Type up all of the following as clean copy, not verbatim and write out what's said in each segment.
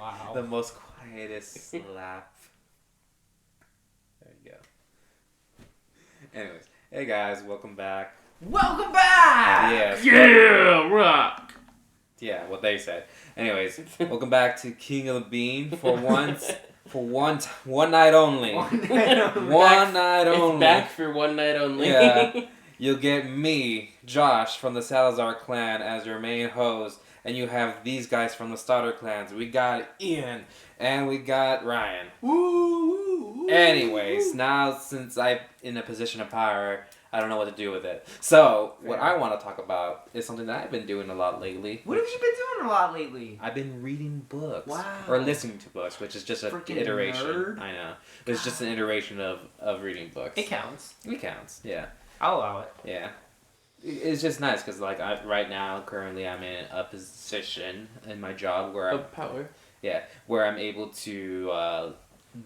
Wow. The most quietest laugh. There you go. Anyways, hey guys, welcome back. Welcome back! Yeah. Rock! Yeah, what they said. Anyways, welcome back to King of the Bean for one night only. One night only. One night only. It's back for one night only. Yeah. You'll get me, Josh, from the Salazar clan as your main host, and you have these guys from the starter clans. We got Ian, and we got Ryan. Woo! Anyways, now since I'm in a position of power, I don't know what to do with it. So, what I want to talk about is something that I've been doing a lot lately. What have you been doing a lot lately? I've been reading books. Wow. Or listening to books, which is just an Freaking iteration. nerd. I know. It's just an iteration of reading books. It counts. It counts, yeah. I'll allow it. Yeah. It's just nice because, like, right now, currently, I'm in a position in my job where Of power. where I'm able to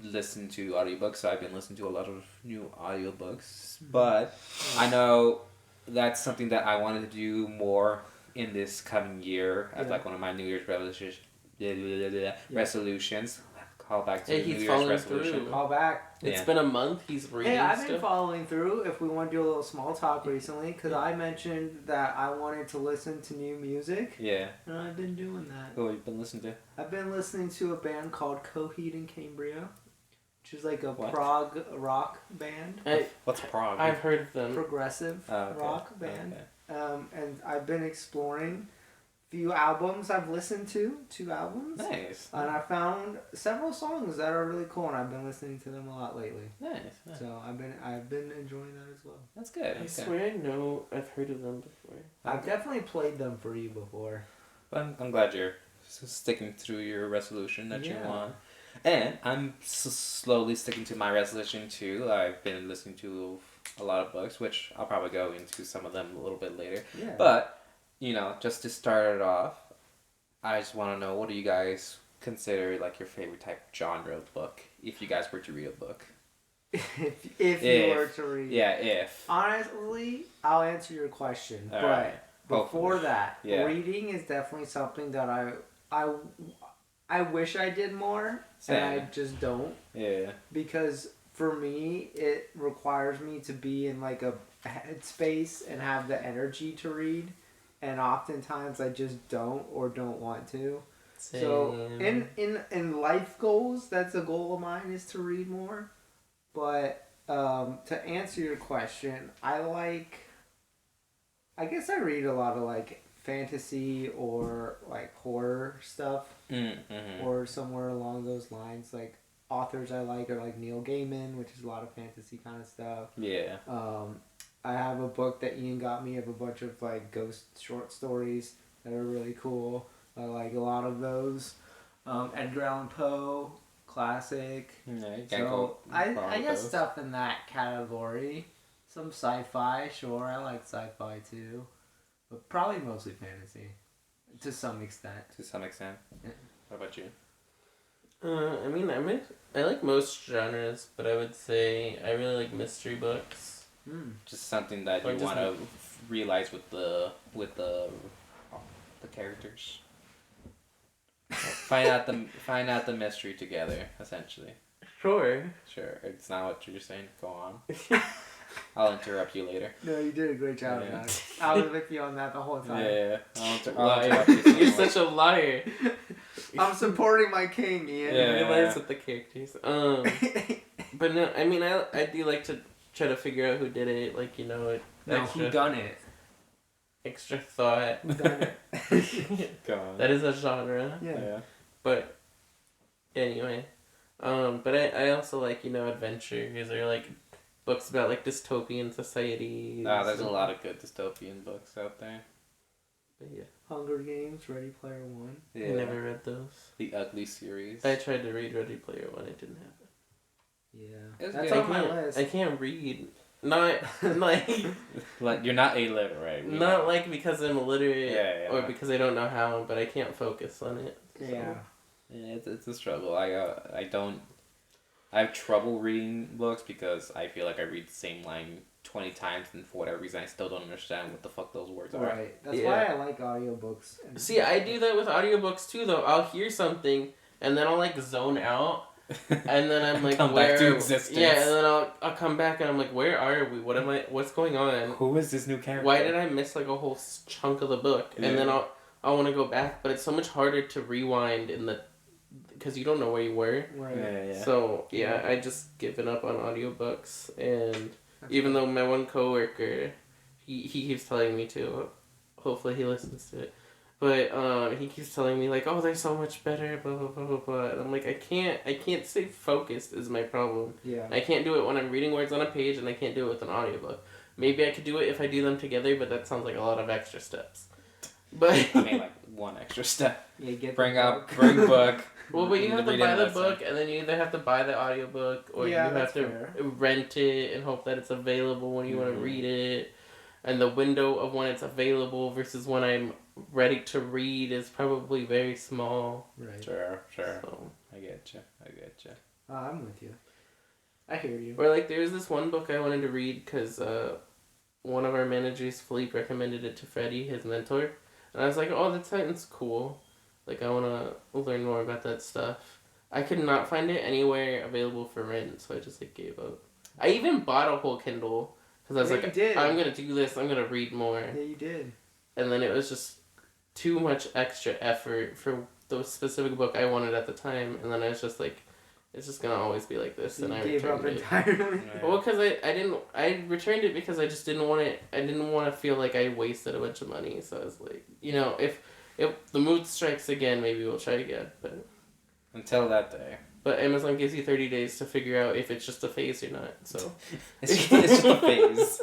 listen to audiobooks. So I've been listening to a lot of new audiobooks. But I know that's something that I wanted to do more in this coming year as, like, one of my New Year's resolutions. Call back to Hey, New he's Year's following resolution. through. Call back. It's Yeah. been a month. He's reading Hey, I've been stuff. following through. If we want to do a little small talk recently, because I mentioned that I wanted to listen to new music, Yeah. and I've been doing that. Who have you been listening to? I've been listening to a band called Coheed and Cambria, which is like a What? prog rock band, What's Prague? I've heard of them. progressive Oh, okay. rock band. Okay. And I've been exploring few albums I've listened to, 2 albums. Nice. And I found several songs that are really cool, and I've been listening to them a lot lately. Nice. So I've been enjoying that as well. That's good. I Okay. swear I know I've heard of them before. I've definitely played them for you before. But I'm glad you're sticking through your resolution that you Yeah. want. And I'm slowly sticking to my resolution too. I've been listening to a lot of books, which I'll probably go into some of them a little bit later. Yeah. But, just to start it off, I just want to know, what do you guys consider, like, your favorite type of genre of book, if you guys were to read a book? if you were to read. Yeah, if. Honestly, I'll answer your question, All but right. before that, Yeah. reading is definitely something that I wish I did more, Same. and I just don't, Yeah. because for me it requires me to be in like a headspace and have the energy to read, and oftentimes I just don't or don't want to. Same. So in life goals, that's a goal of mine, is to read more. But to answer your question, I guess I read a lot of like fantasy or like horror stuff, Mm-hmm. or somewhere along those lines. Like authors I like are like Neil Gaiman, which is a lot of fantasy kind of stuff. Yeah. I have a book that Ian got me of a bunch of like ghost short stories that are really cool. I like a lot of those. Edgar Allan Poe, classic. Yeah, you can't So go I wrong with guess those. stuff in that category. Some sci-fi, sure. I like sci-fi too, but probably mostly fantasy, to some extent. To some extent. Yeah. What about you? I mean, I like most genres, but I would say I really like mystery books. Just something that Or you just want to realize with the characters. find out the mystery together, essentially. Sure. Sure, it's not what you're saying. Go on. I'll interrupt you later. No, you did a great job, Yeah. guys. I was with you on that the whole time. Yeah, I'll Liar. interrupt you. You're somewhere. such a liar. I'm supporting my king, Ian. Yeah. Realize with the characters. But no, I mean, I do like to try to figure out who did it. Like, No, extra, who done it? extra thought. Who done it? Go on. That is a genre. Yeah. But anyway, but I also like adventures or like books about like dystopian societies. There's a lot of good dystopian books out there. But yeah, Hunger Games, Ready Player One. Yeah. I never read those. The Ugly series. I tried to read Ready Player One. It didn't happen. Yeah, It's that's good. on my list. I can't read. Not like Like, you're not illiterate, right? not like because I'm illiterate Yeah. or because I don't know how, but I can't focus on it. So. Yeah. Yeah, it's a struggle. I have trouble reading books because I feel like I read the same line 20 times, and for whatever reason I still don't understand what the fuck those words are. Right. That's Yeah. why I like audiobooks. See, I do that with audiobooks too, though. I'll hear something and then I'll like zone out, and then I'm like, come where? back to existence. Yeah, and then I'll come back and I'm like, where are we? What's going on? Who is this new character? Why did I miss like a whole chunk of the book? Yeah. And then I want to go back, but it's so much harder to rewind because you don't know where you were. Right. Yeah. So yeah, I just given up on audiobooks, and even though my one coworker, he keeps telling me to, hopefully he listens to it, but he keeps telling me like, oh, they're so much better, blah blah blah blah blah, and I'm like, I can't stay focused is my problem. Yeah. I can't do it when I'm reading words on a page, and I can't do it with an audiobook. Maybe I could do it if I do them together, but that sounds like a lot of extra steps. But I mean, like one extra step. Yeah, Bring book. well, but you have to Read buy it the lesson. book, and then you either have to buy the audiobook, or Yeah, you have that's to fair. rent it and hope that it's available when you want to read it. And the window of when it's available versus when I'm ready to read is probably very small. Right. Sure. So. I get you. I'm with you. I hear you. Or like, there's this one book I wanted to read because one of our managers, Philippe, recommended it to Freddie, his mentor. And I was like, oh, that sounds cool. Like, I want to learn more about that stuff. I could not find it anywhere available for rent, so I just, like, gave up. I even bought a whole Kindle, because I was like, I'm going to do this, I'm going to read more. Yeah, you did. And then it was just too much extra effort for the specific book I wanted at the time, and then I was just like, it's just going to always be like this, So and you I gave up returned it. entirely. Well, because I returned it because I just didn't want it. I didn't want to feel like I wasted a bunch of money. So I was like, if the mood strikes again, maybe we'll try again. But Until that day. Amazon gives you 30 days to figure out if it's just a phase or not. So It's just a phase.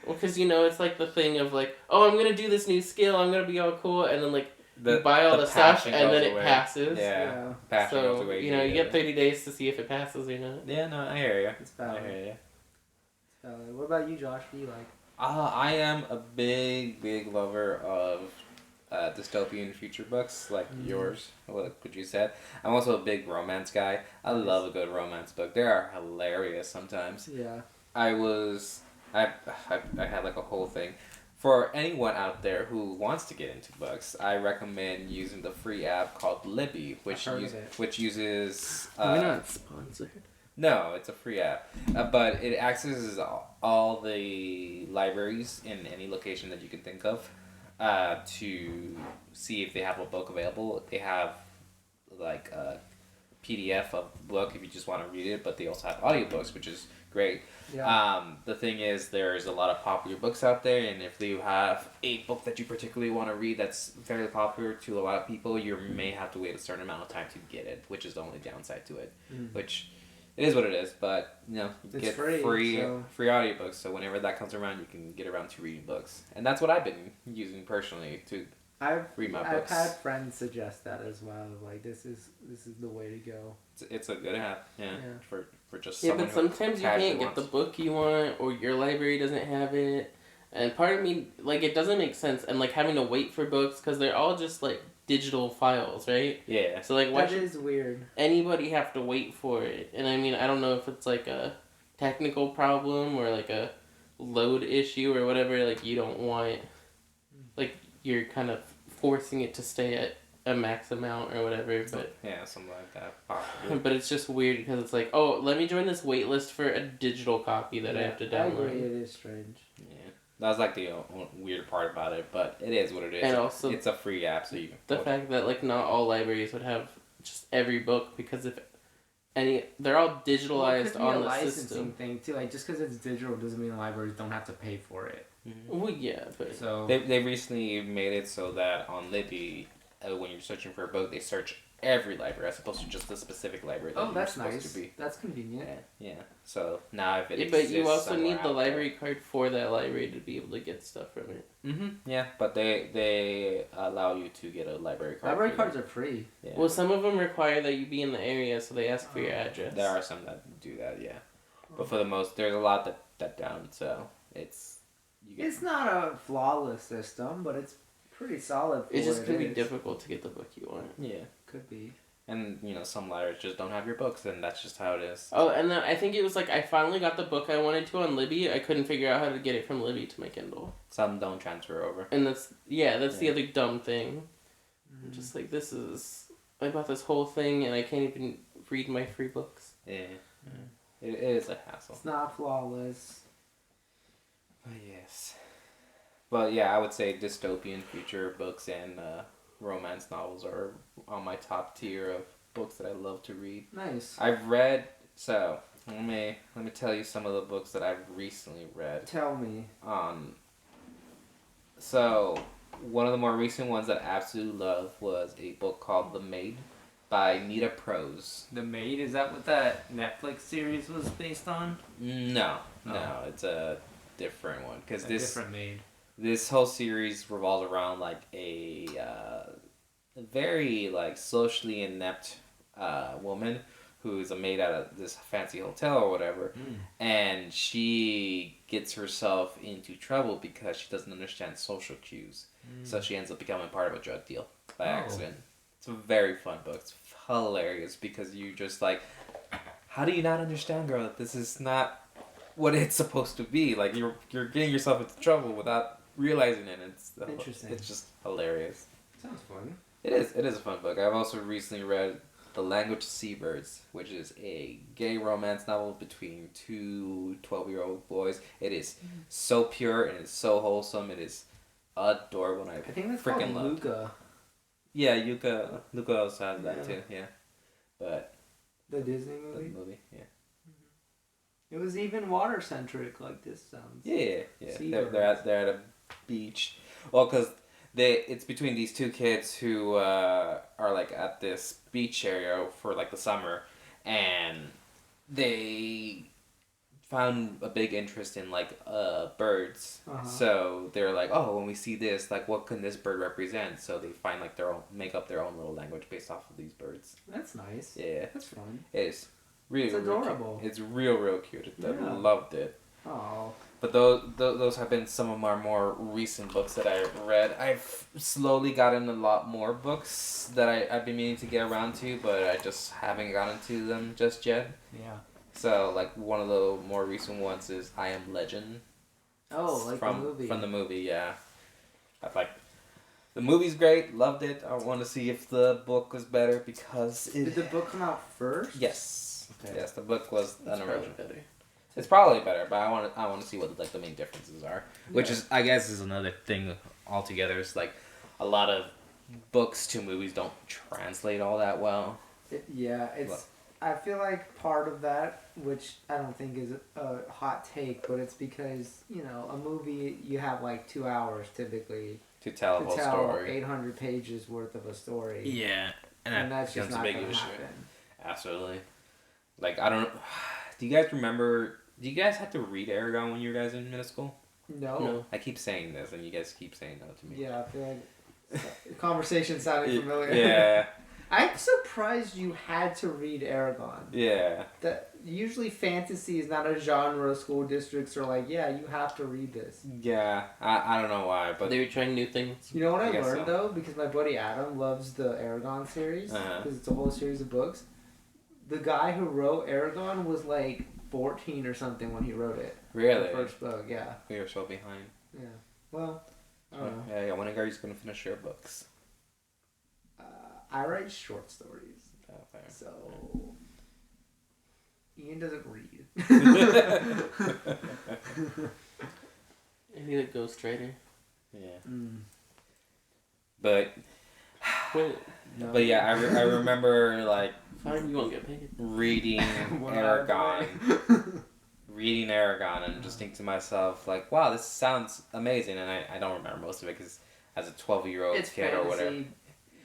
well, because it's like the thing of like, oh, I'm gonna do this new skill. I'm gonna be all cool, and then like you buy all the stuff, and then it passes. Yeah. Passion goes So away. you get 30 days to see if it passes or not. Yeah, no, I hear you. It's valid. I hear you. It's valid. What about you, Josh? What do you like? I am a big lover of dystopian future books like yours, what you said. I'm also a big romance guy. I love a good romance book. They are hilarious sometimes. Yeah. I had like a whole thing. For anyone out there who wants to get into books, I recommend using the free app called Libby, which uses. We're not sponsored. No, it's a free app, but it accesses all the libraries in any location that you can think of to see if they have a book available. They have like a PDF of the book if you just want to read it, but they also have audiobooks, which is great. Yeah. The thing is, there's a lot of popular books out there, and if you have a book that you particularly want to read that's very popular to a lot of people, you may have to wait a certain amount of time to get it, which is the only downside to it. Which it is what it is, but you It's get free audiobooks, so whenever that comes around, you can get around to reading books, and that's what I've been using personally to read my books. I've had friends suggest that as well. Like this is the way to go. It's a good app, Yeah. for just Yeah, someone but sometimes you casually can't get the wants- book you want, or your library doesn't have it. And part of me, like, it doesn't make sense. And, like, having to wait for books, because they're all just, like, digital files, right? Yeah. So, like, why That should is weird. anybody have to wait for it? And, I mean, I don't know if it's, like, a technical problem or, like, a load issue or whatever. Like, you don't want... Like, you're kind of forcing it to stay at a max amount or whatever, but... Yeah, something like that. Possibly. But it's just weird because it's like, oh, let me join this wait list for a digital copy that I have to I agree, download. it is strange. Yeah. That's like the weird part about it, but it is what it is. And also it's a free app, so you can... The fact that, like, not all libraries would have just every book, because if they're all digitalized on the licensing system. thing too. Like just because it's digital doesn't mean the libraries don't have to pay for it. Well, yeah, but So They recently made it so that on Libby, when you're searching for a book, they search every library as opposed to just the specific library that you're that's supposed nice. to be. That's convenient. Yeah. So now if it yeah, exists but you also somewhere need the out library card for that library to be able to get stuff from it. Yeah, but they allow you to get a library card. Library cards are free. Yeah. Well, some of them require that you be in the area, so they ask for your address. There are some that do that, yeah. But for the most, there's a lot that don't. So it's It's not a flawless system, but it's pretty solid. For It's just what gonna it be is. difficult to get the book you want. Yeah. Could be. And some libraries just don't have your books, and that's just how it is. Oh, and then I think it was like I finally got the book I wanted to on Libby. I couldn't figure out how to get it from Libby to my Kindle. Some don't transfer over. And that's the other dumb thing. I'm just like, this is I bought this whole thing and I can't even read my free books. Yeah. It is a hassle. It's not flawless. But yes. But yeah, I would say dystopian future books and romance novels are on my top tier of books that I love to read. Nice. I've read, so let me tell you some of the books that I've recently read. Tell me. So one of the more recent ones that I absolutely love was a book called The Maid by Nita Prose. The Maid, is that what that Netflix series was based on? No, it's a different one because Different Maid. This whole series revolves around like a very like socially inept woman who's a maid at this fancy hotel or whatever, and she gets herself into trouble because she doesn't understand social cues. So she ends up becoming part of a drug deal by accident. It's a very fun book. It's hilarious because you just like, how do you not understand, girl, that this is not what it's supposed to be? Like you're getting yourself into trouble without realizing it. It's Interesting. It's just hilarious. Sounds fun. It is a fun book. I've also recently read The Language of Seabirds, which is a gay romance novel between two 12-year-old boys. It is so pure and it's so wholesome. It is adorable. And I think that's freaking called loved. Luca. Yeah, Luca also has that too. Yeah, but The Disney the movie. yeah. It was even water centric, like this sounds. Yeah. They're Seabirds. at a beach. Well, because it's between these two kids who are like at this beach area for like the summer, and they found a big interest in like birds. So they're like, oh, when we see this, like, what can this bird represent? So they find like make up their own little language based off of these birds. That's nice. Yeah, That's fun. it is really It's adorable. Cute. It's real cute. I Yeah. loved it. Oh. But those have been some of my more recent books that I've read. I've slowly gotten a lot more books that I've been meaning to get around to, but I just haven't gotten to them just yet. Yeah. So, like, one of the more recent ones is I Am Legend. Oh, like from, the movie. From the movie, yeah. The movie's great, loved it. I want to see if the book was better because it... Did the book come out first? Yes. Okay. Yes, the book was an Probably original. better. It's probably better, but I want to see what like the main differences are, which Yeah. is I guess is another thing altogether. It's like a lot of books to movies don't translate all that well. It's. I feel like part of that, which I don't think is a hot take, but it's because a movie you have like 2 hours typically To tell a to whole tell story. 800 pages worth of a story. Yeah, and that's just becomes not a going big to issue. happen. Absolutely. Like I don't. Do you guys remember? Do you guys have to read Aragon when you guys in middle school? No. I keep saying this, and you guys keep saying no to me. Yeah, I feel like the conversation sounded familiar. Yeah. I'm surprised you had to read Aragon. Yeah. That usually fantasy is not a genre school districts are like, yeah, you have to read this. Yeah. I don't know why, but They were trying new things. You know what I I guess learned so. though, because my buddy Adam loves the Aragon series because it's a whole series of books. The guy who wrote Aragon was like 14 or something when he wrote it. Really? The first book, yeah. We are so behind. Yeah. Well, I don't know. Yeah. When are you going to finish your books? I write short stories, Oh, fair. so Ian doesn't read. I need a ghostwriter. Yeah. Mm. But Wait, No. but yeah, I remember like fine, you won't get paid. reading One Aragon, reading Aragon, and just think to myself like, wow, this sounds amazing, and I don't remember most of it because as a 12-year-old It's kid fantasy, or whatever.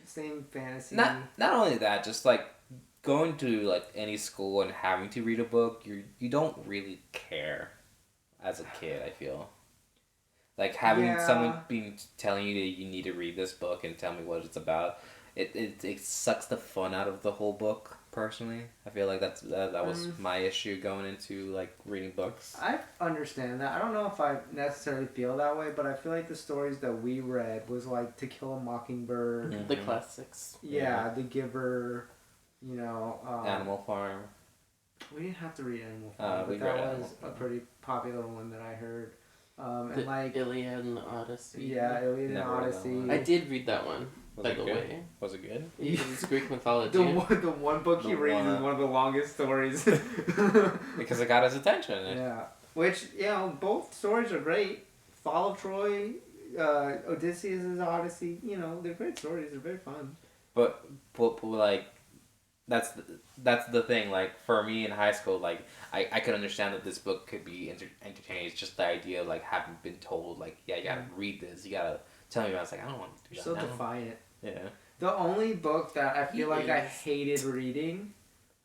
same fantasy. Not only that, just like going to like any school and having to read a book, you don't really care as a kid. I feel like having someone telling you that you need to read this book and tell me what it's about. It sucks the fun out of the whole book. Personally, I feel like that was my issue going into like reading books. I understand that. I don't know if I necessarily feel that way, but I feel like the stories that we read was like To Kill a Mockingbird. Mhm. The classics. Yeah, The Giver. Animal Farm. We didn't have to read Animal Farm, we but read that Animal was a Farm. pretty popular one that I heard. The And like Iliad and the Odyssey. Iliad and Never read that Odyssey. one. I did read that one. Was by it the good? way. Was it good? It's Greek mythology. The one book he The reads is one- one of the longest stories. Because it got his attention. Yeah, which both stories are great. Fall of Troy, Odysseus' Odyssey. They're great stories. They're very fun. But like, that's the thing. Like for me in high school, like I could understand that this book could be entertaining. It's just the idea of like having been told like, yeah, you gotta read this. You gotta tell me about it. It's like, I don't want to do that So now. defiant. Yeah. The only book that I feel like I is. hated reading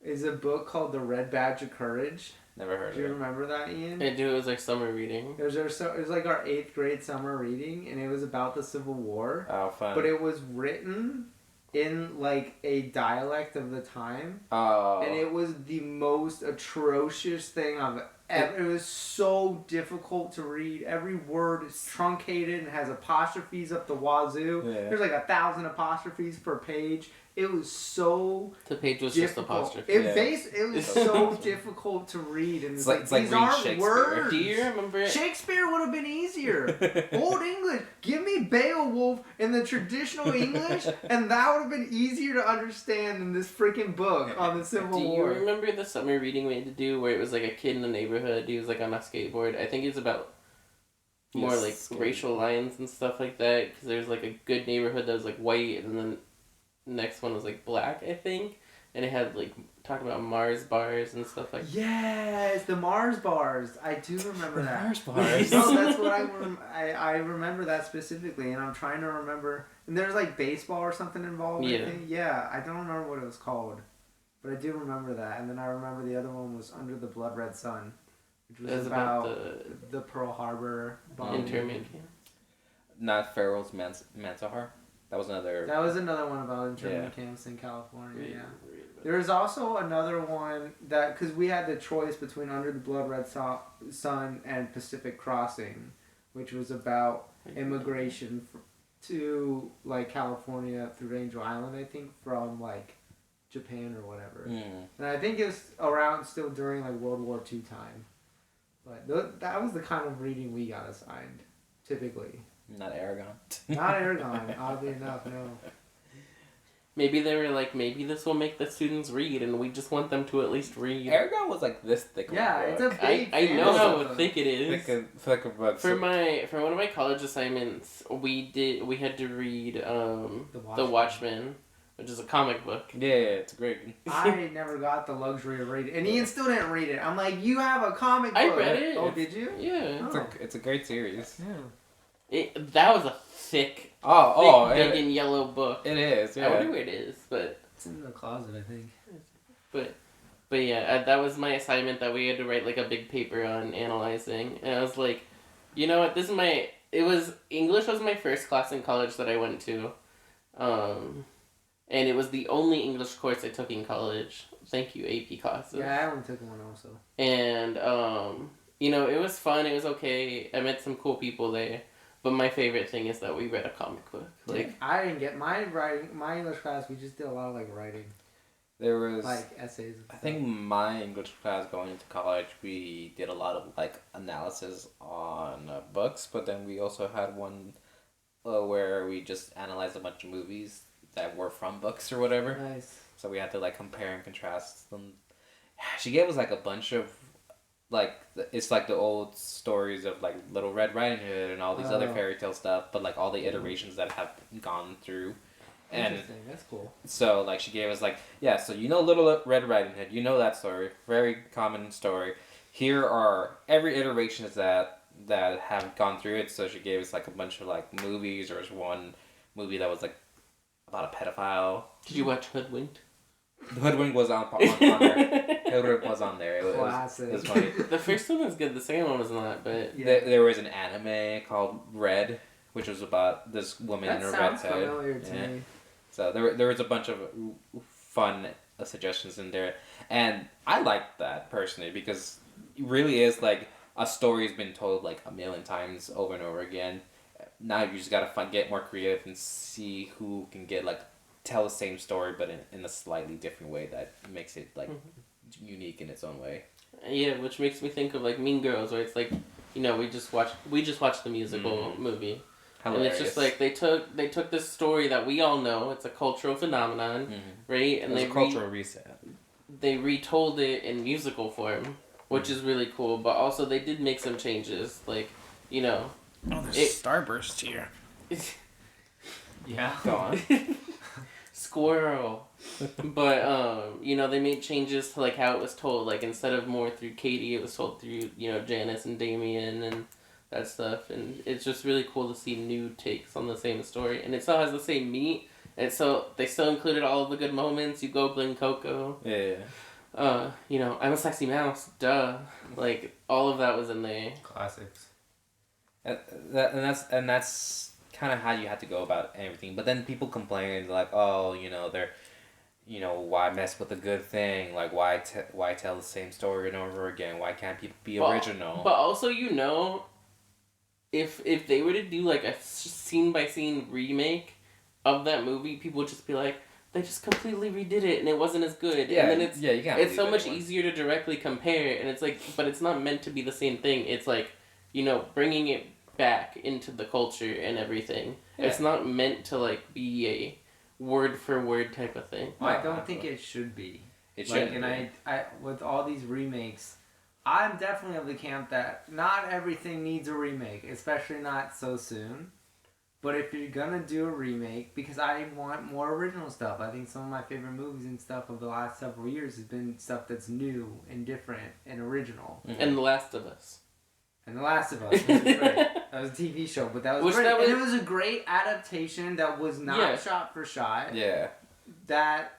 is a book called The Red Badge of Courage. Never heard Do you of it. remember that, Ian? I do. It was like summer reading. It was like our 8th grade summer reading, and it was about the Civil War. Oh, fun. But it was written in like a dialect of the time, Oh. and it was the most atrocious thing I've ever. It was so difficult to read. Every word is truncated and has apostrophes up the wazoo. Yeah. There's like 1,000 apostrophes per page. It was so The page was difficult. just apostrophe. It was so difficult to read, and it's like It's like these reading aren't Shakespeare. words. Do you remember it? Shakespeare would have been easier. Old English. Give me Beowulf in the traditional English, and that would have been easier to understand than this freaking book on the Civil Do you War. remember the summer reading we had to do where it was like a kid in the neighborhood? He was like on a skateboard. I think it's about more Yes, like skateboard. racial lines and stuff like that. Because there's like a good neighborhood that was like white, and then the next one was like black, I think. And it had like talking about Mars bars and stuff like that. Yes, the Mars bars. I do remember that. Mars bars. No, that's what I remember that specifically, and I'm trying to remember. And there's like baseball or something involved. Yeah. I think. Yeah, I don't remember what it was called, but I do remember that. And then I remember the other one was Under the Blood Red Sun, which It was about the Pearl Harbor the bomb. internment camp. Not Pharaoh's Mansahar. That was another. That was another one about internment camps in California. Yeah. Read about There was also another one that, because we had the choice between Under the Blood Red Sun and Pacific Crossing, which was about it. immigration to like California through Angel Island, I think, from like Japan or whatever. Mm. And I think it was around still during like World War II time. But that was the kind of reading we got assigned, typically. Not Aragon. Not Aragon, oddly enough, no. Maybe they were like, maybe this will make the students read, and we just want them to at least read. Aragon was like this thick. of Yeah, a it's a book. big I know fantasy how book. thick it is. thick of books. For one of my college assignments, we had to read The Watchmen, which is a comic book. Yeah, it's great. I never got the luxury of reading it. And Ian still didn't read it. I'm like, you have a comic book. I read it. Oh, did you? Yeah. It's a great series. Yeah. That was a thick big and yellow book. It is. Yeah. I wonder where it is, but It's in the closet, I think. but yeah, that was my assignment that we had to write like a big paper on analyzing, and I was like, you know what, English was my first class in college that I went to, and it was the only English course I took in college. Thank you, AP classes. Yeah, I only took one also. And it was fun. It was okay. I met some cool people there. But my favorite thing is that we read a comic book. Like, I didn't get my English class. We just did a lot of like writing, There was. like essays. And I think my English class going into college, we did a lot of like analysis on books, but then we also had one where we just analyzed a bunch of movies that were from books or whatever. Nice. So we had to like compare and contrast them. She gave us like a bunch of like it's like the old stories of like Little Red Riding Hood and all these other fairy tale stuff, but like all the iterations that have gone through. And Interesting. That's cool. so like she gave us like, yeah, so you know Little Red Riding Hood, you know that story, very common story. Here are every iterations that have gone through it. So she gave us like a bunch of like movies. There was one movie that was like about a pedophile. did you watch Hoodwinked? Hoodwink was on there. Hoodwink was on there. Classic. It was funny. The first one was good. The second one was not, but Yeah. There was an anime called Red, which was about this woman That in a red sounds head. familiar to Yeah. me. So there was a bunch of fun suggestions in there, and I liked that personally because it really is like a story's been told like a million times over and over again. Now you just gotta get more creative and see who can get like tell the same story but in a slightly different way that makes it like unique in its own way. yeah, which makes me think of like Mean Girls, where it's like, we just watched the musical movie. And it's just like they took this story that we all know, it's a cultural phenomenon, right? And it was a cultural reset. They retold it in musical form, which is really cool. But also they did make some changes, like, you know. Oh, there's Starburst here. Yeah. Go on. Squirrel. But you know, they made changes to like how it was told. Like instead of more through Katie, it was told through, you know, Janice and Damien and that stuff. And it's just really cool to see new takes on the same story. And it still has the same meat. And so they still included all of the good moments. You go Glen Coco. Yeah. You know, I'm a sexy mouse. Duh. Like all of that was in there. Classics. And that's kind of how you had to go about everything. But then people complain like, oh, you know, they're, you know, why mess with a good thing? Like why tell the same story over again? Why can't people be original? But also, you know, if they were to do like a scene by scene remake of that movie, people would just be like, they just completely redid it and it wasn't as good. Yeah, and then you can't. It's so much easier to directly compare, and it's like, but it's not meant to be the same thing. It's like, you know, bringing it back into the culture and everything. Yeah. It's not meant to like be a word for word type of thing. I don't think it should be. It should. And I with all these remakes, I'm definitely of the camp that not everything needs a remake, especially not so soon. But if you're gonna do a remake, because I want more original stuff. I think some of my favorite movies and stuff of the last several years has been stuff that's new and different and original. Mm-hmm. And The Last of Us. And The Last of Us was great. That was a TV show, but that was great. And it was a great adaptation that was not shot for shot. Yeah. That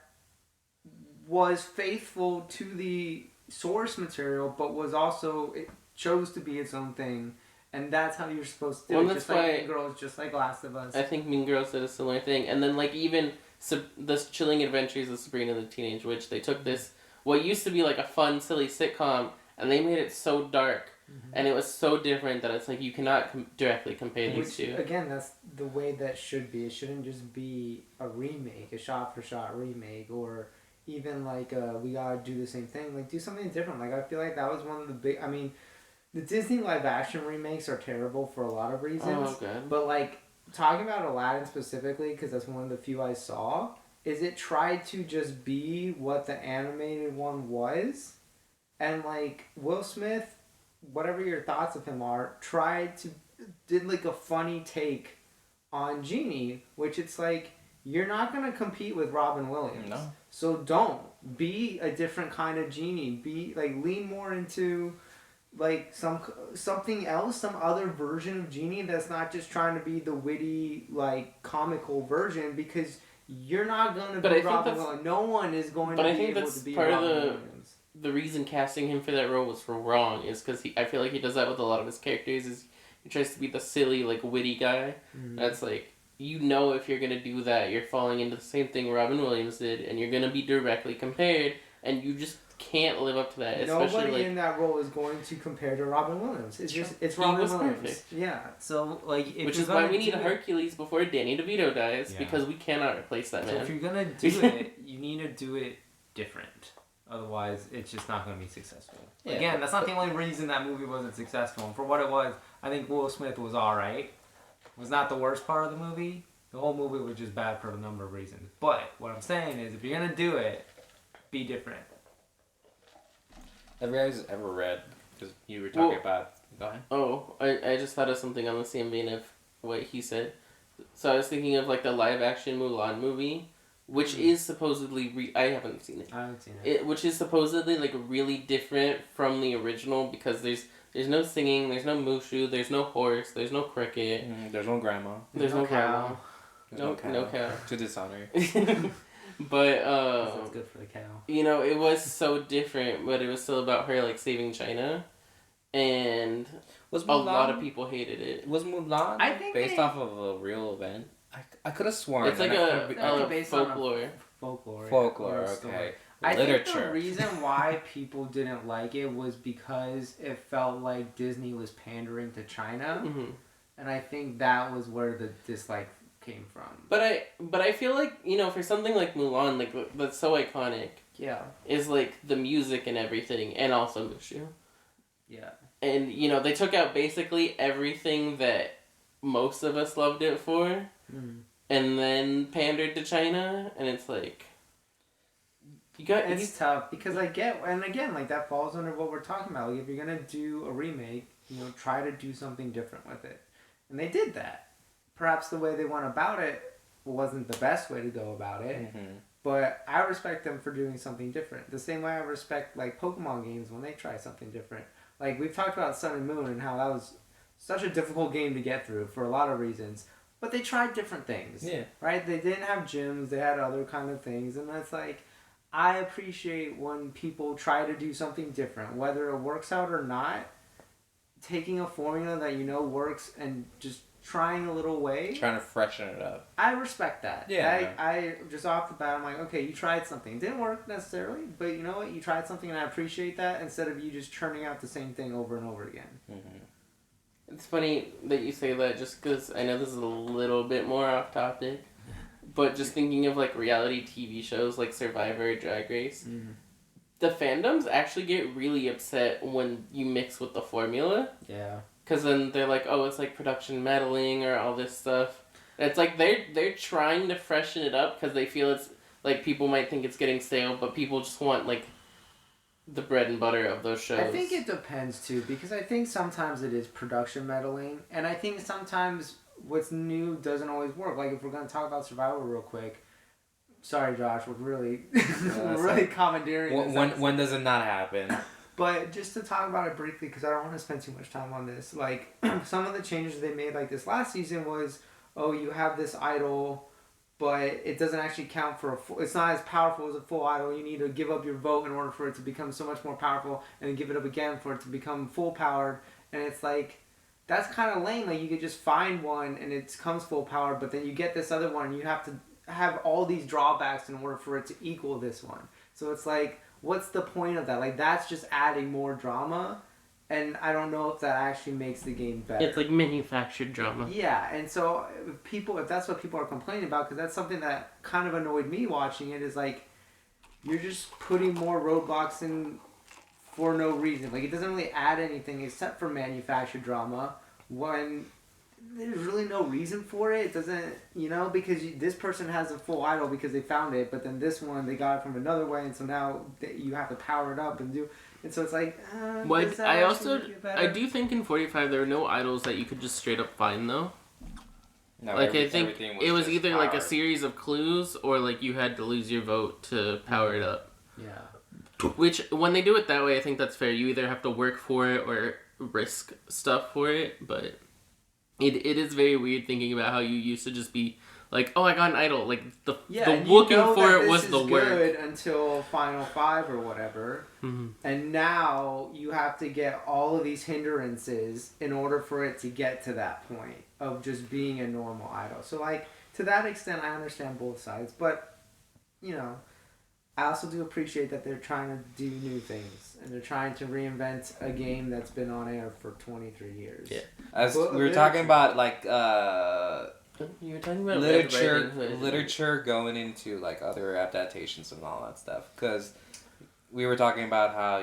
was faithful to the source material, but was also, it chose to be its own thing. And that's how you're supposed to do it. Just like Mean Girls, just like Last of Us. I think Mean Girls did a similar thing. And then like even this Chilling Adventures of Sabrina the Teenage Witch, they took this, what used to be like a fun, silly sitcom, and they made it so dark. Mm-hmm. And it was so different that it's like you cannot directly compare these two. Again, that's the way that should be. It shouldn't just be a remake, a shot-for-shot remake, or even like we gotta do the same thing. Like do something different. Like I feel like that was one of the big. I mean, the Disney live-action remakes are terrible for a lot of reasons. Oh, good. But like talking about Aladdin specifically, because that's one of the few I saw, is it tried to just be what the animated one was, and like Will Smith, whatever your thoughts of him are, did like a funny take on Genie, which it's like, you're not going to compete with Robin Williams. No. So don't. Be a different kind of Genie. Be like, lean more into like something else, some other version of Genie that's not just trying to be the witty, like comical version, because you're not going to be Robin Williams. No one is going to be able to be Robin Williams. The reason casting him for that role was wrong is because I feel like he does that with a lot of his characters. Is he tries to be the silly, like witty guy. Mm-hmm. That's like, you know, if you're gonna do that, you're falling into the same thing Robin Williams did, and you're gonna be directly compared, and you just can't live up to that. Nobody in that role is going to compare to Robin Williams. It's Robin Williams. Perfect. Yeah. So like, which is why we need a Hercules before Danny DeVito dies, because we cannot replace that man. So if you're gonna do it, you need to do it different. Otherwise, it's just not going to be successful. Yeah, again, that's not the only reason that movie wasn't successful. And for what it was, I think Will Smith was alright. Was not the worst part of the movie. The whole movie was just bad for a number of reasons. But what I'm saying is, if you're going to do it, be different. Have you guys ever read, because you were talking about... Go ahead. Oh, I just thought of something on the same vein of what he said. So I was thinking of like the live-action Mulan movie, which is supposedly I haven't seen it. I haven't seen it. Which is supposedly like really different from the original, because there's no singing, there's no Mushu, there's no horse, there's no cricket, there's no grandma, there's no cow, no cow. To dishonor. But that's good for the cow. You know, it was so different, but it was still about her like saving China, and a lot of people hated it. Was Mulan based off of a real event? I could have sworn it's like a folklore. Folklore, okay. I think the reason why people didn't like it was because it felt like Disney was pandering to China, and I think that was where the dislike came from. But I feel like, you know, for something like Mulan, like that's so iconic. Yeah. Is like the music and everything, and also Mushu. Yeah. And you know, they took out basically everything that most of us loved it for, Mm. and then pandered to China, and it's like It's tough because I get, and again, like that falls under what we're talking about. Like if you're gonna do a remake, try to do something different with it, and they did that. Perhaps the way they went about it wasn't the best way to go about it, but I respect them for doing something different. The same way I respect like Pokemon games when they try something different. Like we've talked about Sun and Moon and how that was such a difficult game to get through for a lot of reasons. But they tried different things. Yeah. Right? They didn't have gyms, they had other kind of things, and it's like I appreciate when people try to do something different, whether it works out or not. Taking a formula that works and just trying a little way. Trying to freshen it up. I respect that. Yeah. I just off the bat, I'm like, okay, you tried something. It didn't work necessarily, but you know what? You tried something, and I appreciate that. Instead of you just churning out the same thing over and over again. It's funny that you say that, just because I know this is a little bit more off topic. But just thinking of, like, reality TV shows like Survivor, Drag Race, the fandoms actually get really upset when you mix with the formula. Yeah. Because then they're like, oh, it's, like, production meddling or all this stuff. And it's like they're trying to freshen it up because they feel it's, like, people might think it's getting stale, but people just want, like, the bread and butter of those shows. I think it depends, too, because I think sometimes it is production meddling, and I think sometimes what's new doesn't always work. Like if we're gonna talk about Survivor real quick. Sorry, Josh, we're really commandeering. When does it not happen? But just to talk about it briefly, because I don't want to spend too much time on this. Like some of the changes they made, like this last season, was you have this idol, but it doesn't actually count for it's not as powerful as a full idol. You need to give up your vote in order for it to become so much more powerful, and then give it up again for it to become full powered. And it's like, that's kind of lame. Like you could just find one and it comes full power, but then you get this other one and you have to have all these drawbacks in order for it to equal this one. So it's like, what's the point of that? Like that's just adding more drama, and I don't know if that actually makes the game better. It's like manufactured drama. Yeah, and so if that's what people are complaining about, because that's something that kind of annoyed me watching it, is like you're just putting more roadblocks in for no reason. Like, it doesn't really add anything except for manufactured drama when there's really no reason for it. It doesn't, because this person has a full idol because they found it, but then this one, they got it from another way, and so now you have to power it up and do... And so it's like, I do think in 45 there were no idols that you could just straight up find, though. No, like, I think it was either powered. like a series of clues, or like you had to lose your vote to power it up. Yeah. Which, when they do it that way, I think that's fair. You either have to work for it or risk stuff for it, but it is very weird thinking about how you used to just be like, oh, I got an idol. Like, the looking for it was the work. Good until Final 5 or whatever. Mm-hmm. And now you have to get all of these hindrances in order for it to get to that point of just being a normal idol. So, like, to that extent, I understand both sides. But, I also do appreciate that they're trying to do new things. And they're trying to reinvent a game that's been on air for 23 years. Yeah. We were talking about, like, you were talking about literature going into, like, other adaptations and all that stuff. Because we were talking about how,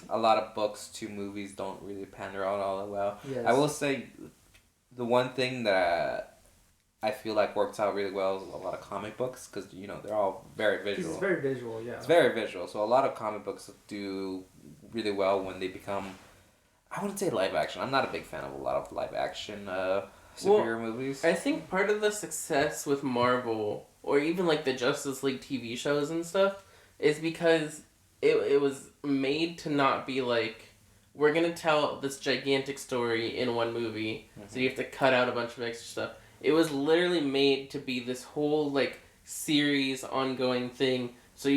a lot of books to movies don't really pander out all that well. Yes. I will say the one thing that I feel like works out really well is a lot of comic books, because, they're all very visual. It's very visual, yeah. It's very visual. So a lot of comic books do really well when they become, I wouldn't say live action. I'm not a big fan of a lot of live action superhero movies. I think part of the success with Marvel, or even like the Justice League TV shows and stuff, is because it was made to not be like, we're going to tell this gigantic story in one movie, so you have to cut out a bunch of extra stuff. It was literally made to be this whole, like, series, ongoing thing, so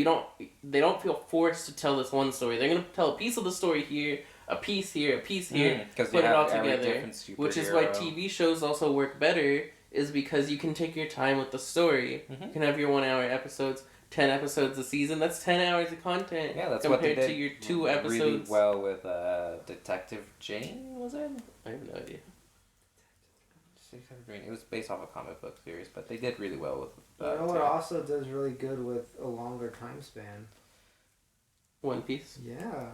they don't feel forced to tell this one story. They're going to tell a piece of the story here, a piece here, a piece here, put it all together, which is why TV shows also work better, is because you can take your time with the story. You can have your 1 hour episodes, 10 episodes a season. That's 10 hours of content. Yeah, that's compared what they did to your 2 episodes. Really well with Detective Jane, was it? I have no idea. It was based off a comic book series, but they did really well with what also does really good with a longer time span? One Piece. Yeah,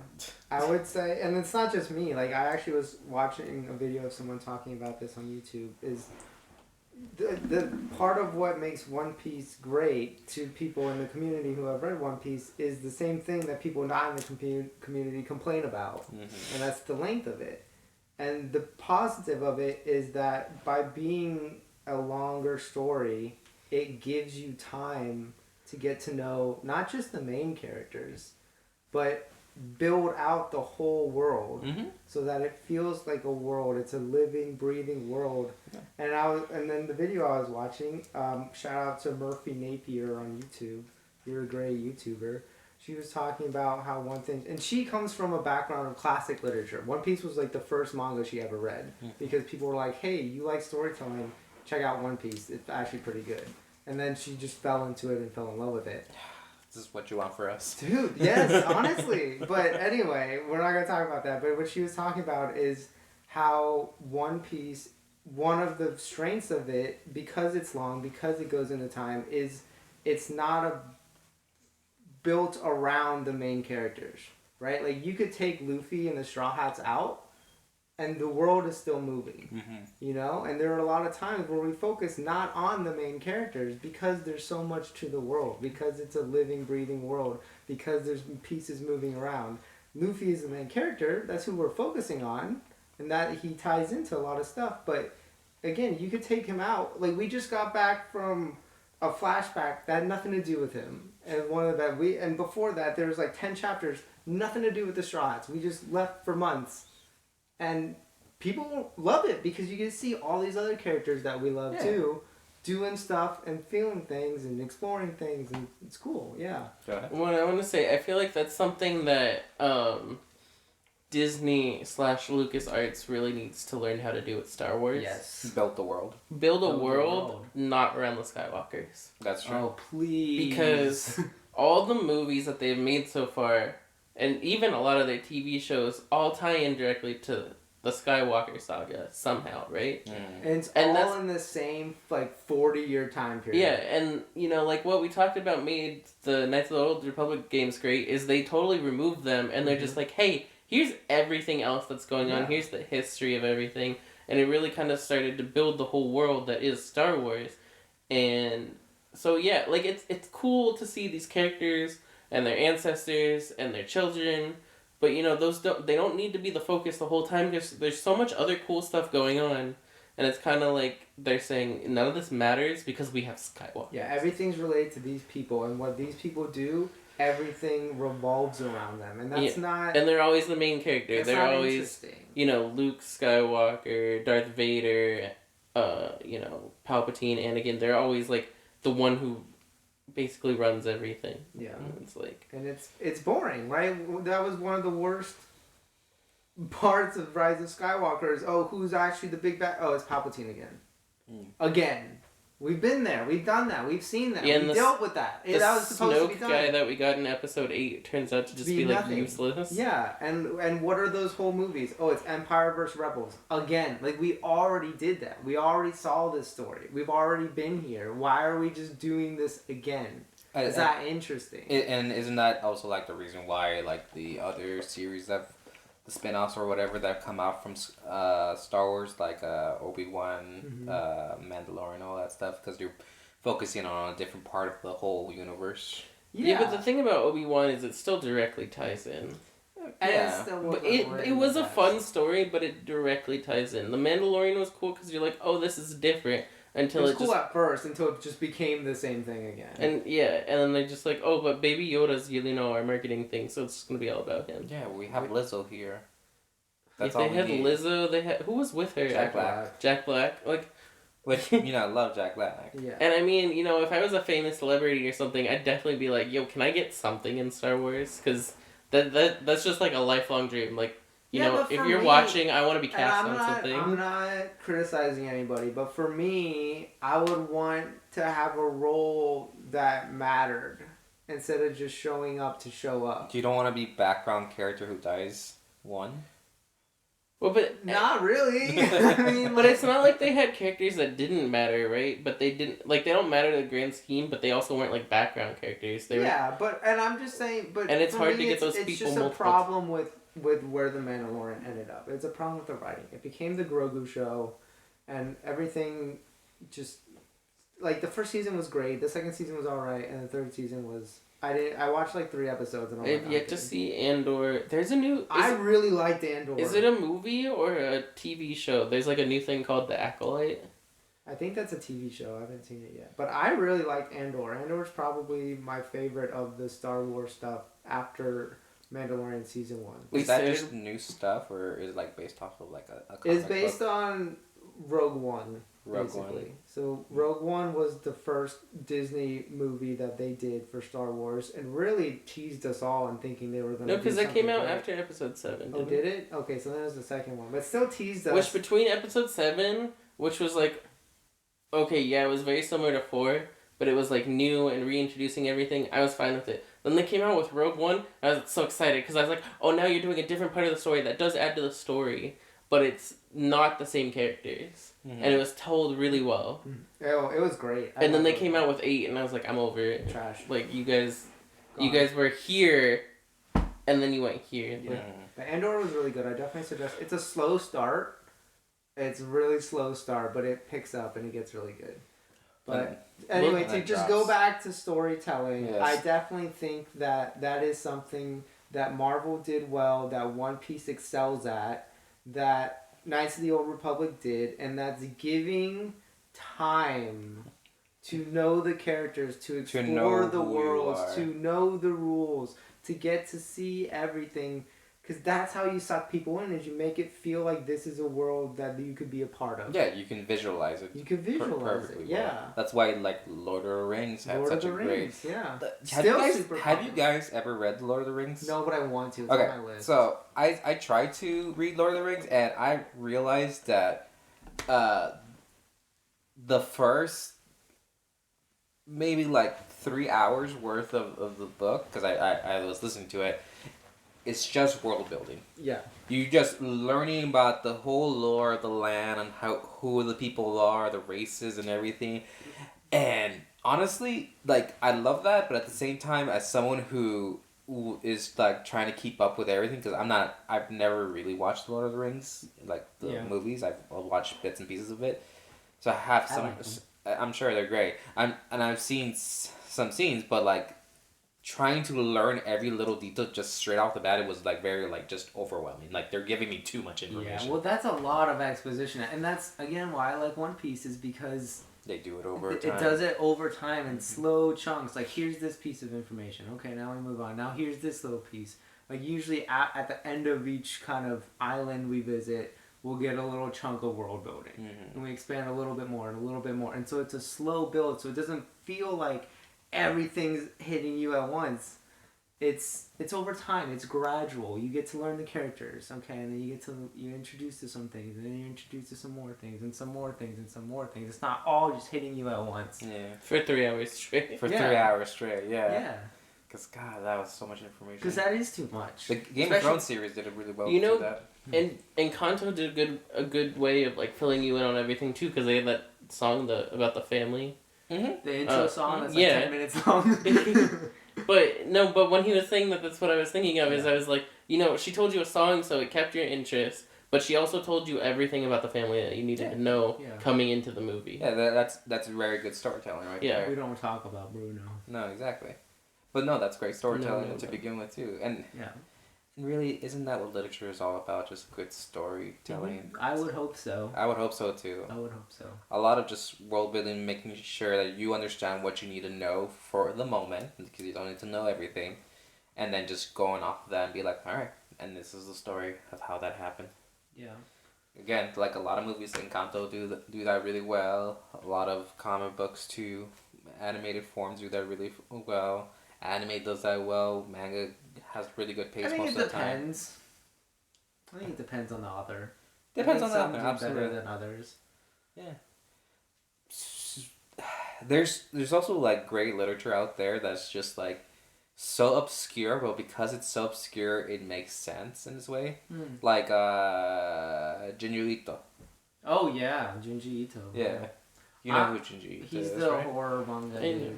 I would say, and it's not just me. Like I actually was watching a video of someone talking about this on YouTube. Is the part of what makes One Piece great to people in the community who have read One Piece is the same thing that people not in the community complain about, and that's the length of it. And the positive of it is that by being a longer story, it gives you time to get to know not just the main characters, but build out the whole world so that it feels like a world. It's a living, breathing world. Yeah. And then the video I was watching, shout out to Murphy Napier on YouTube. You're a great YouTuber. She was talking about how one thing, and she comes from a background of classic literature. One Piece was like the first manga she ever read because people were like, "Hey, you like storytelling? Check out One Piece. It's actually pretty good." And then she just fell into it and fell in love with it. This is what you want for us. Dude, yes, honestly. But anyway, we're not going to talk about that. But what she was talking about is how One Piece, one of the strengths of it, because it's long, because it goes into time, is it's not built around the main characters, right? Like, you could take Luffy and the Straw Hats out, and the world is still moving, you know? And there are a lot of times where we focus not on the main characters because there's so much to the world, because it's a living, breathing world, because there's pieces moving around. Luffy is the main character, that's who we're focusing on, and that he ties into a lot of stuff. But again, you could take him out. Like, we just got back from a flashback that had nothing to do with him. And and before that, there was like 10 chapters, nothing to do with the Straw Hats. We just left for months. And people love it because you get to see all these other characters that we love too, doing stuff and feeling things and exploring things, and it's cool. Yeah. Go ahead. What I want to say, I feel like that's something that Disney / LucasArts really needs to learn how to do with Star Wars. Yes. Build the world. Build a world not around the Skywalkers. That's true. Oh, please. Because all the movies that they've made so far, and even a lot of their TV shows, all tie in directly to the Skywalker saga somehow, right? And that's in the same, like, 40-year time period. Yeah, and, you know, like, what we talked about made the Knights of the Old Republic games great is they totally removed them, and they're just like, hey, here's everything else that's going on, here's the history of everything, and it really kind of started to build the whole world that is Star Wars. And so, yeah, like, it's cool to see these characters and their ancestors and their children, but you know they don't need to be the focus the whole time. There's so much other cool stuff going on, and it's kind of like they're saying none of this matters because we have Skywalker. Yeah, everything's related to these people, and what these people do, everything revolves around them, and that's not. And they're always the main character. They're always, interesting. Luke Skywalker, Darth Vader, Palpatine, Anakin. They're always like the one who basically runs everything. Yeah. It's like... And it's boring, right? That was one of the worst parts of Rise of Skywalker is, who's actually the big bad... Oh, it's Palpatine again. Again. We've been there. We've done that. We've seen that. Yeah, we dealt with that. That was supposed to be done. The Snoke guy that we got in episode 8 turns out to just be like useless. Yeah, and what are those whole movies? Oh, it's Empire vs. Rebels. Again, like we already did that. We already saw this story. We've already been here. Why are we just doing this again? Is that interesting? And isn't that also like the reason why like the other series that the spin-offs or whatever that come out from Star Wars, like Obi-Wan, Mandalorian, all that stuff, because they're focusing on a different part of the whole universe. Yeah, but the thing about Obi-Wan is it still directly ties in. Yeah, but it was a fun story, but it directly ties in. The Mandalorian was cool because you're like, oh, this is different. Until it was cool at first, until it just became the same thing again. And then they're just like, oh, but Baby Yoda's our marketing thing, so it's gonna be all about him. Yeah, we have Lizzo here. That's all. They had Lizzo. They had who was with her? Jack Black. Jack Black, like. Which I love Jack Black. Yeah. And I mean, if I was a famous celebrity or something, I'd definitely be like, yo, can I get something in Star Wars? Because that's just like a lifelong dream. Like. If you're watching, I want to be cast on something. I'm not criticizing anybody, but for me, I would want to have a role that mattered instead of just showing up to show up. You don't want to be background character who dies one? Well, but Not really. I mean, but it's not like they had characters that didn't matter, right? But they didn't like they don't matter to the grand scheme, but they also weren't like background characters. They were, and I'm just saying, but and it's for hard me, to get those it's people just a multiple. problem with where the Mandalorian ended up. It's a problem with the writing. It became the Grogu show, and everything just like the first season was great, the second season was all right, and the third season was I watched like 3 episodes and I'm I've like, yet to see Andor. There's a new. I really liked Andor. Is it a movie or a TV show? There's like a new thing called The Acolyte. I think that's a TV show. I haven't seen it yet, but I really liked Andor. Andor's probably my favorite of the Star Wars stuff after Mandalorian season 1. Is that just new stuff, or is it like based off of like a comic It's based book? on Rogue One. Rogue basically. One. So Rogue One was the first Disney movie that they did for Star Wars, and really teased us all in thinking they were going to. No, because that came out after Episode 7. Oh, did it? Okay, so that was the second one, but still teased us. Which between Episode 7, which was like, okay, yeah, it was very similar to 4, but it was like new and reintroducing everything. I was fine with it. Then they came out with Rogue One. I was so excited because I was like, oh, now you're doing a different part of the story that does add to the story, but it's not the same characters. Mm-hmm. And it was told really well. Oh, it was great. And then they came out with 8, and I was like, I'm over it. Trash. Like, you guys Gone. were here, and then you went here. Yeah. Like, The Andor was really good. I definitely suggest. It's a slow start. It's a really slow start, but it picks up and it gets really good. But anyway, and to it just drops. go back to storytelling, Yes. I definitely think that is something that Marvel did well, that One Piece excels at, that Knights of the Old Republic did, and that's giving time to know the characters, to explore know the who you worlds, are. to know the rules, to get to see everything. Because that's how you suck people in, is you make it feel like this is a world that you could be a part of. Yeah, you can visualize it. You can visualize perfectly it, well. yeah. That's why like Lord of the Rings had Lord such of the a great. Rings, yeah. Have Have you guys ever read Lord of the Rings? No, but I want to. It's Okay, on my list. so I tried to read Lord of the Rings, and I realized that the first maybe like 3 hours worth of the book, because I was listening to it, it's just world building. Yeah. You just learning about the whole lore of the land and who the people are, the races and everything. And honestly, like, I love that, but at the same time, as someone who is like trying to keep up with everything, because I've never really watched Lord of the Rings, like the movies. I've watched bits and pieces of it, so I have some. I'm sure they're great. I've seen some scenes, but like trying to learn every little detail just straight off the bat, it was like very like just overwhelming. Like they're giving me too much information. Yeah, well, that's a lot of exposition, and that's again why I like One Piece, is because they do it over it time. does it over time in slow chunks. Like, here's this piece of information. Okay, now we move on. Now here's this little piece. Like, usually at the end of each kind of island we visit, we'll get a little chunk of world building. Mm-hmm. And we expand a little bit more and a little bit more. And so it's a slow build, so it doesn't feel like everything's hitting you at once. It's over time. It's gradual. You get to learn the characters, okay, and then you're introduced to some things, and then you're introduced to some more things, and some more things, and some more things. It's not all just hitting you at once. Yeah. for 3 hours straight. For 3 Yeah. hours straight, yeah. Yeah. Because, God, that was so much information. Because that is too much. The Game of Especially- Thrones series did it really well You know- with that. And Kanto did a good way of like filling you in on everything too, because they had that song about the family. Mm-hmm. The intro song that's like yeah. 10 minutes long. But when he was saying that, that's what I was thinking of. Is I was like, she told you a song, so it kept your interest, but she also told you everything about the family that you needed to know coming into the movie. Yeah, that's very good storytelling right there. We don't talk about Bruno. No, exactly. But no, that's great storytelling No. to begin with too. And Yeah. really, isn't that what literature is all about? Just good storytelling. I would hope so. I would hope so too. I would hope so. A lot of just world building, making sure that you understand what you need to know for the moment, because you don't need to know everything, and then just going off of that and be like, all right, and this is the story of how that happened. Yeah. Again, like a lot of movies in Kanto do that really well. A lot of comic books too, animated forms do that really well. Anime does that well. Manga has really good pace I think most it of the time. depends. I think it depends on the author. Depends I on think the some author, do absolutely. better than others. There's also like great literature out there that's just like so obscure, but because it's so obscure, it makes sense in this way. Hmm. Like Jinju Ito. Oh yeah, Junji Ito. Yeah. You know who Jinju Ito He's is, the right? horror manga I dude. know.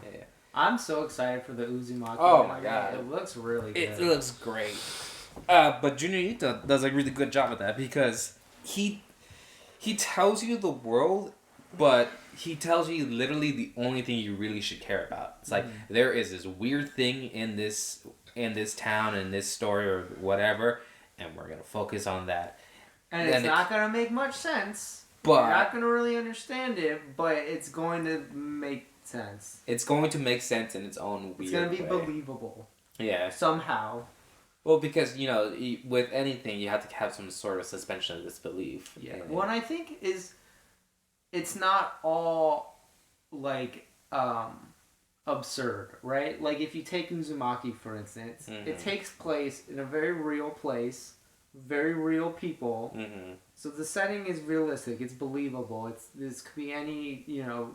Yeah. Yeah. I'm so excited for the Uzumaki. Oh my anime. God. It looks really good. It looks great. But Junior Ito does a really good job at that because he tells you the world, but he tells you literally the only thing you really should care about. It's like there is this weird thing in this town, in this story or whatever, and we're gonna focus on that. And Then it's not gonna make much sense. But You're not gonna really understand it, but it's going to make sense. it's going to make sense in its own weird It's gonna be way. believable Yeah. somehow. Well, because with anything, you have to have some sort of suspension of disbelief. Yeah. And- What I think is, it's not all like absurd, right? Like if you take Uzumaki for instance, it takes place in a very real place, very real people. Mm-hmm. So the setting is realistic. It's believable. This could be any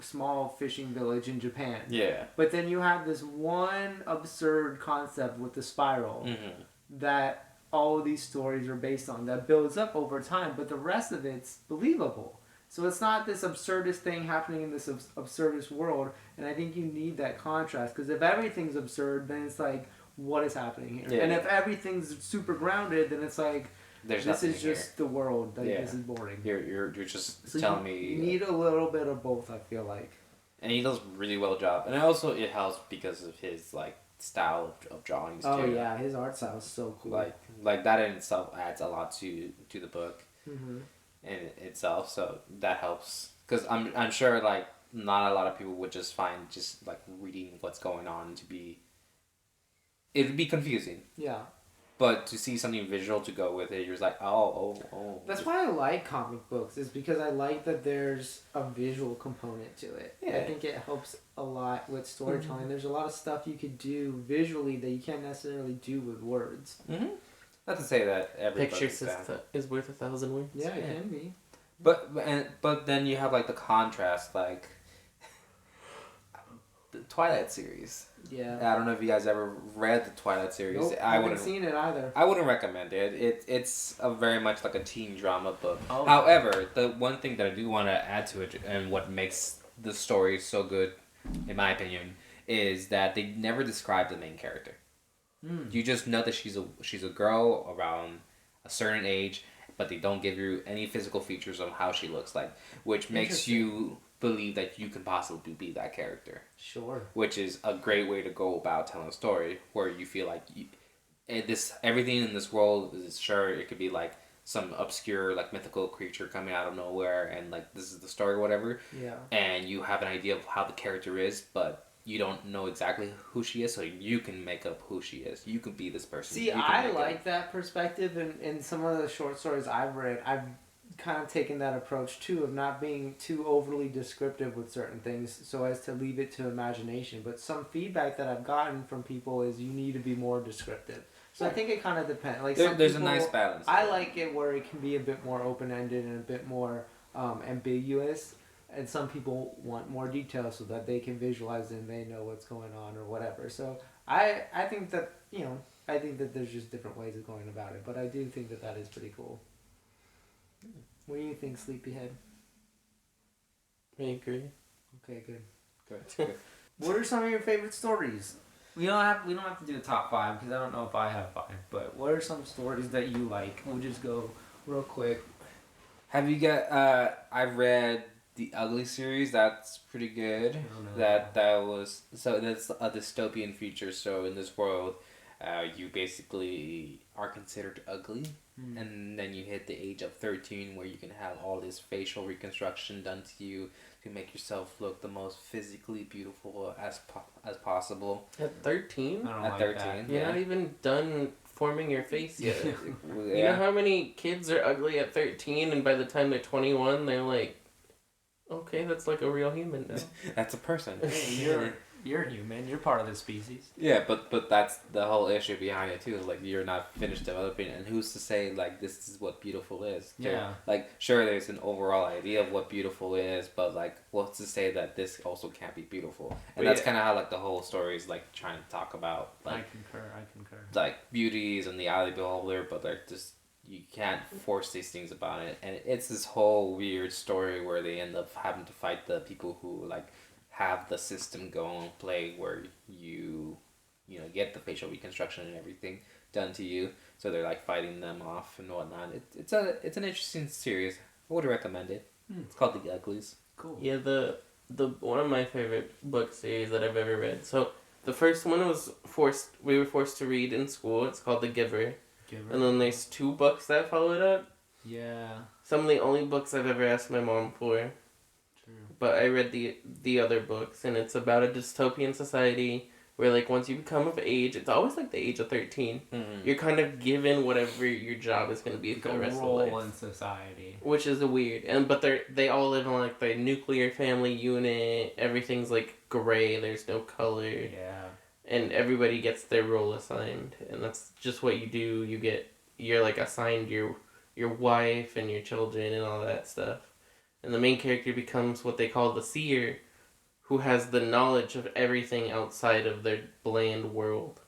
small fishing village in Japan. Yeah. But then you have this one absurd concept with the spiral Mm-hmm. that all of these stories are based on that builds up over time, but the rest of it's believable. So it's not this absurdist thing happening in this absurdist world, and I think you need that contrast, because if everything's absurd, then it's like, what is happening here? Yeah. And if everything's super grounded, then it's like, There's this nothing is just the world. Like, Yeah. this is boring. You're just So telling you me, need a little bit of both, I feel like. and he does a really well job, and also it helps because of his style of drawings Oh too. yeah, his art style is so cool. Like that in itself adds a lot to the book Mm-hmm. in itself, so that helps because I'm sure not a lot of people would just find just reading what's going on to be, it would be confusing. Yeah. But to see something visual to go with it, you're just like, oh. That's why I like comic books, is because I like that there's a visual component to it. I Yeah. think it helps a lot with storytelling. There's a lot of stuff you could do visually that you can't necessarily do with words. Mm-hmm. Not to say that every book Pictures is bad. is worth 1,000 words. Yeah, it can be. But then you have the contrast, the Twilight series. Yeah. I don't know if you guys ever read the Twilight series. Nope, I haven't seen it either. I wouldn't recommend it. It's a very much like a teen drama book. Oh. However, the one thing that I do want to add to it, and what makes the story so good, in my opinion, is that they never describe the main character. You just know that she's a girl around a certain age, but they don't give you any physical features of how she looks like, which makes you believe that you can possibly be that character. Sure. Which is a great way to go about telling a story, where you feel like everything in this world is, sure, it could be some obscure mythical creature coming out of nowhere, and this is the story or whatever. Yeah. And you have an idea of how the character is, but you don't know exactly who she is, so you can make up who she is. You can be this person. See, I like that perspective, and in some of the short stories I've read, I've kind of taken that approach too, of not being too overly descriptive with certain things so as to leave it to imagination. But some feedback that I've gotten from people is you need to be more descriptive. So I think it kind of depends. There's a nice balance. I like it where it can be a bit more open-ended and a bit more ambiguous. And some people want more detail so that they can visualize it and they know what's going on or whatever. So I think that, I think that there's just different ways of going about it. But I do think that is pretty cool. What do you think, Sleepyhead? I agree. Okay, good. Good. What are some of your favorite stories? We don't have to do the top 5 because I don't know if I have 5. But what are some stories that you like? We'll just go real quick. Have you got? I read the Ugly series. That's pretty good. That was that's a dystopian future. So in this world, you basically are considered ugly, and then you hit the age of 13 where you can have all this facial reconstruction done to you to make yourself look the most physically beautiful as possible. At 13? I don't At like 13, that. You're not even done forming your face yet. Yeah. You know how many kids are ugly at 13 and by the time they're 21 they're like, okay, that's like a real human now. That's a person. Hey, You're human. You're part of the species. Yeah, but that's the whole issue behind it too. Like you're not finished developing, and who's to say like this is what beautiful is? Yeah. Like sure, there's an overall idea of what beautiful is, but like what's to say that this also can't be beautiful? And that's kind of how like the whole story is like trying to talk about like I concur. like beauties and the eye of the beholder, but like just you can't force these things about it, and it's this whole weird story where they end up having to fight the people who like have the system go and play where you get the facial reconstruction and everything done to you, so they're like fighting them off and whatnot. It's an interesting series. I would recommend it. It's called The Uglies. Cool. Yeah, the one of my favorite book series that I've ever read. So the first one we were forced to read in school. It's called The Giver. And then there's 2 books that follow it up. Yeah. Some of the only books I've ever asked my mom for. True. But I read the other books, and it's about a dystopian society where, like, once you become of age, it's always like the age of 13. Mm-hmm. You're kind of given whatever your job is going to be for the rest of life. Role in society. Which is weird. But they all live in, like, the nuclear family unit. Everything's, like, gray. There's no color. Yeah. And everybody gets their role assigned, and that's just what you do. You're like assigned your wife and your children and all that stuff, and the main character becomes what they call the seer, who has the knowledge of everything outside of their bland world.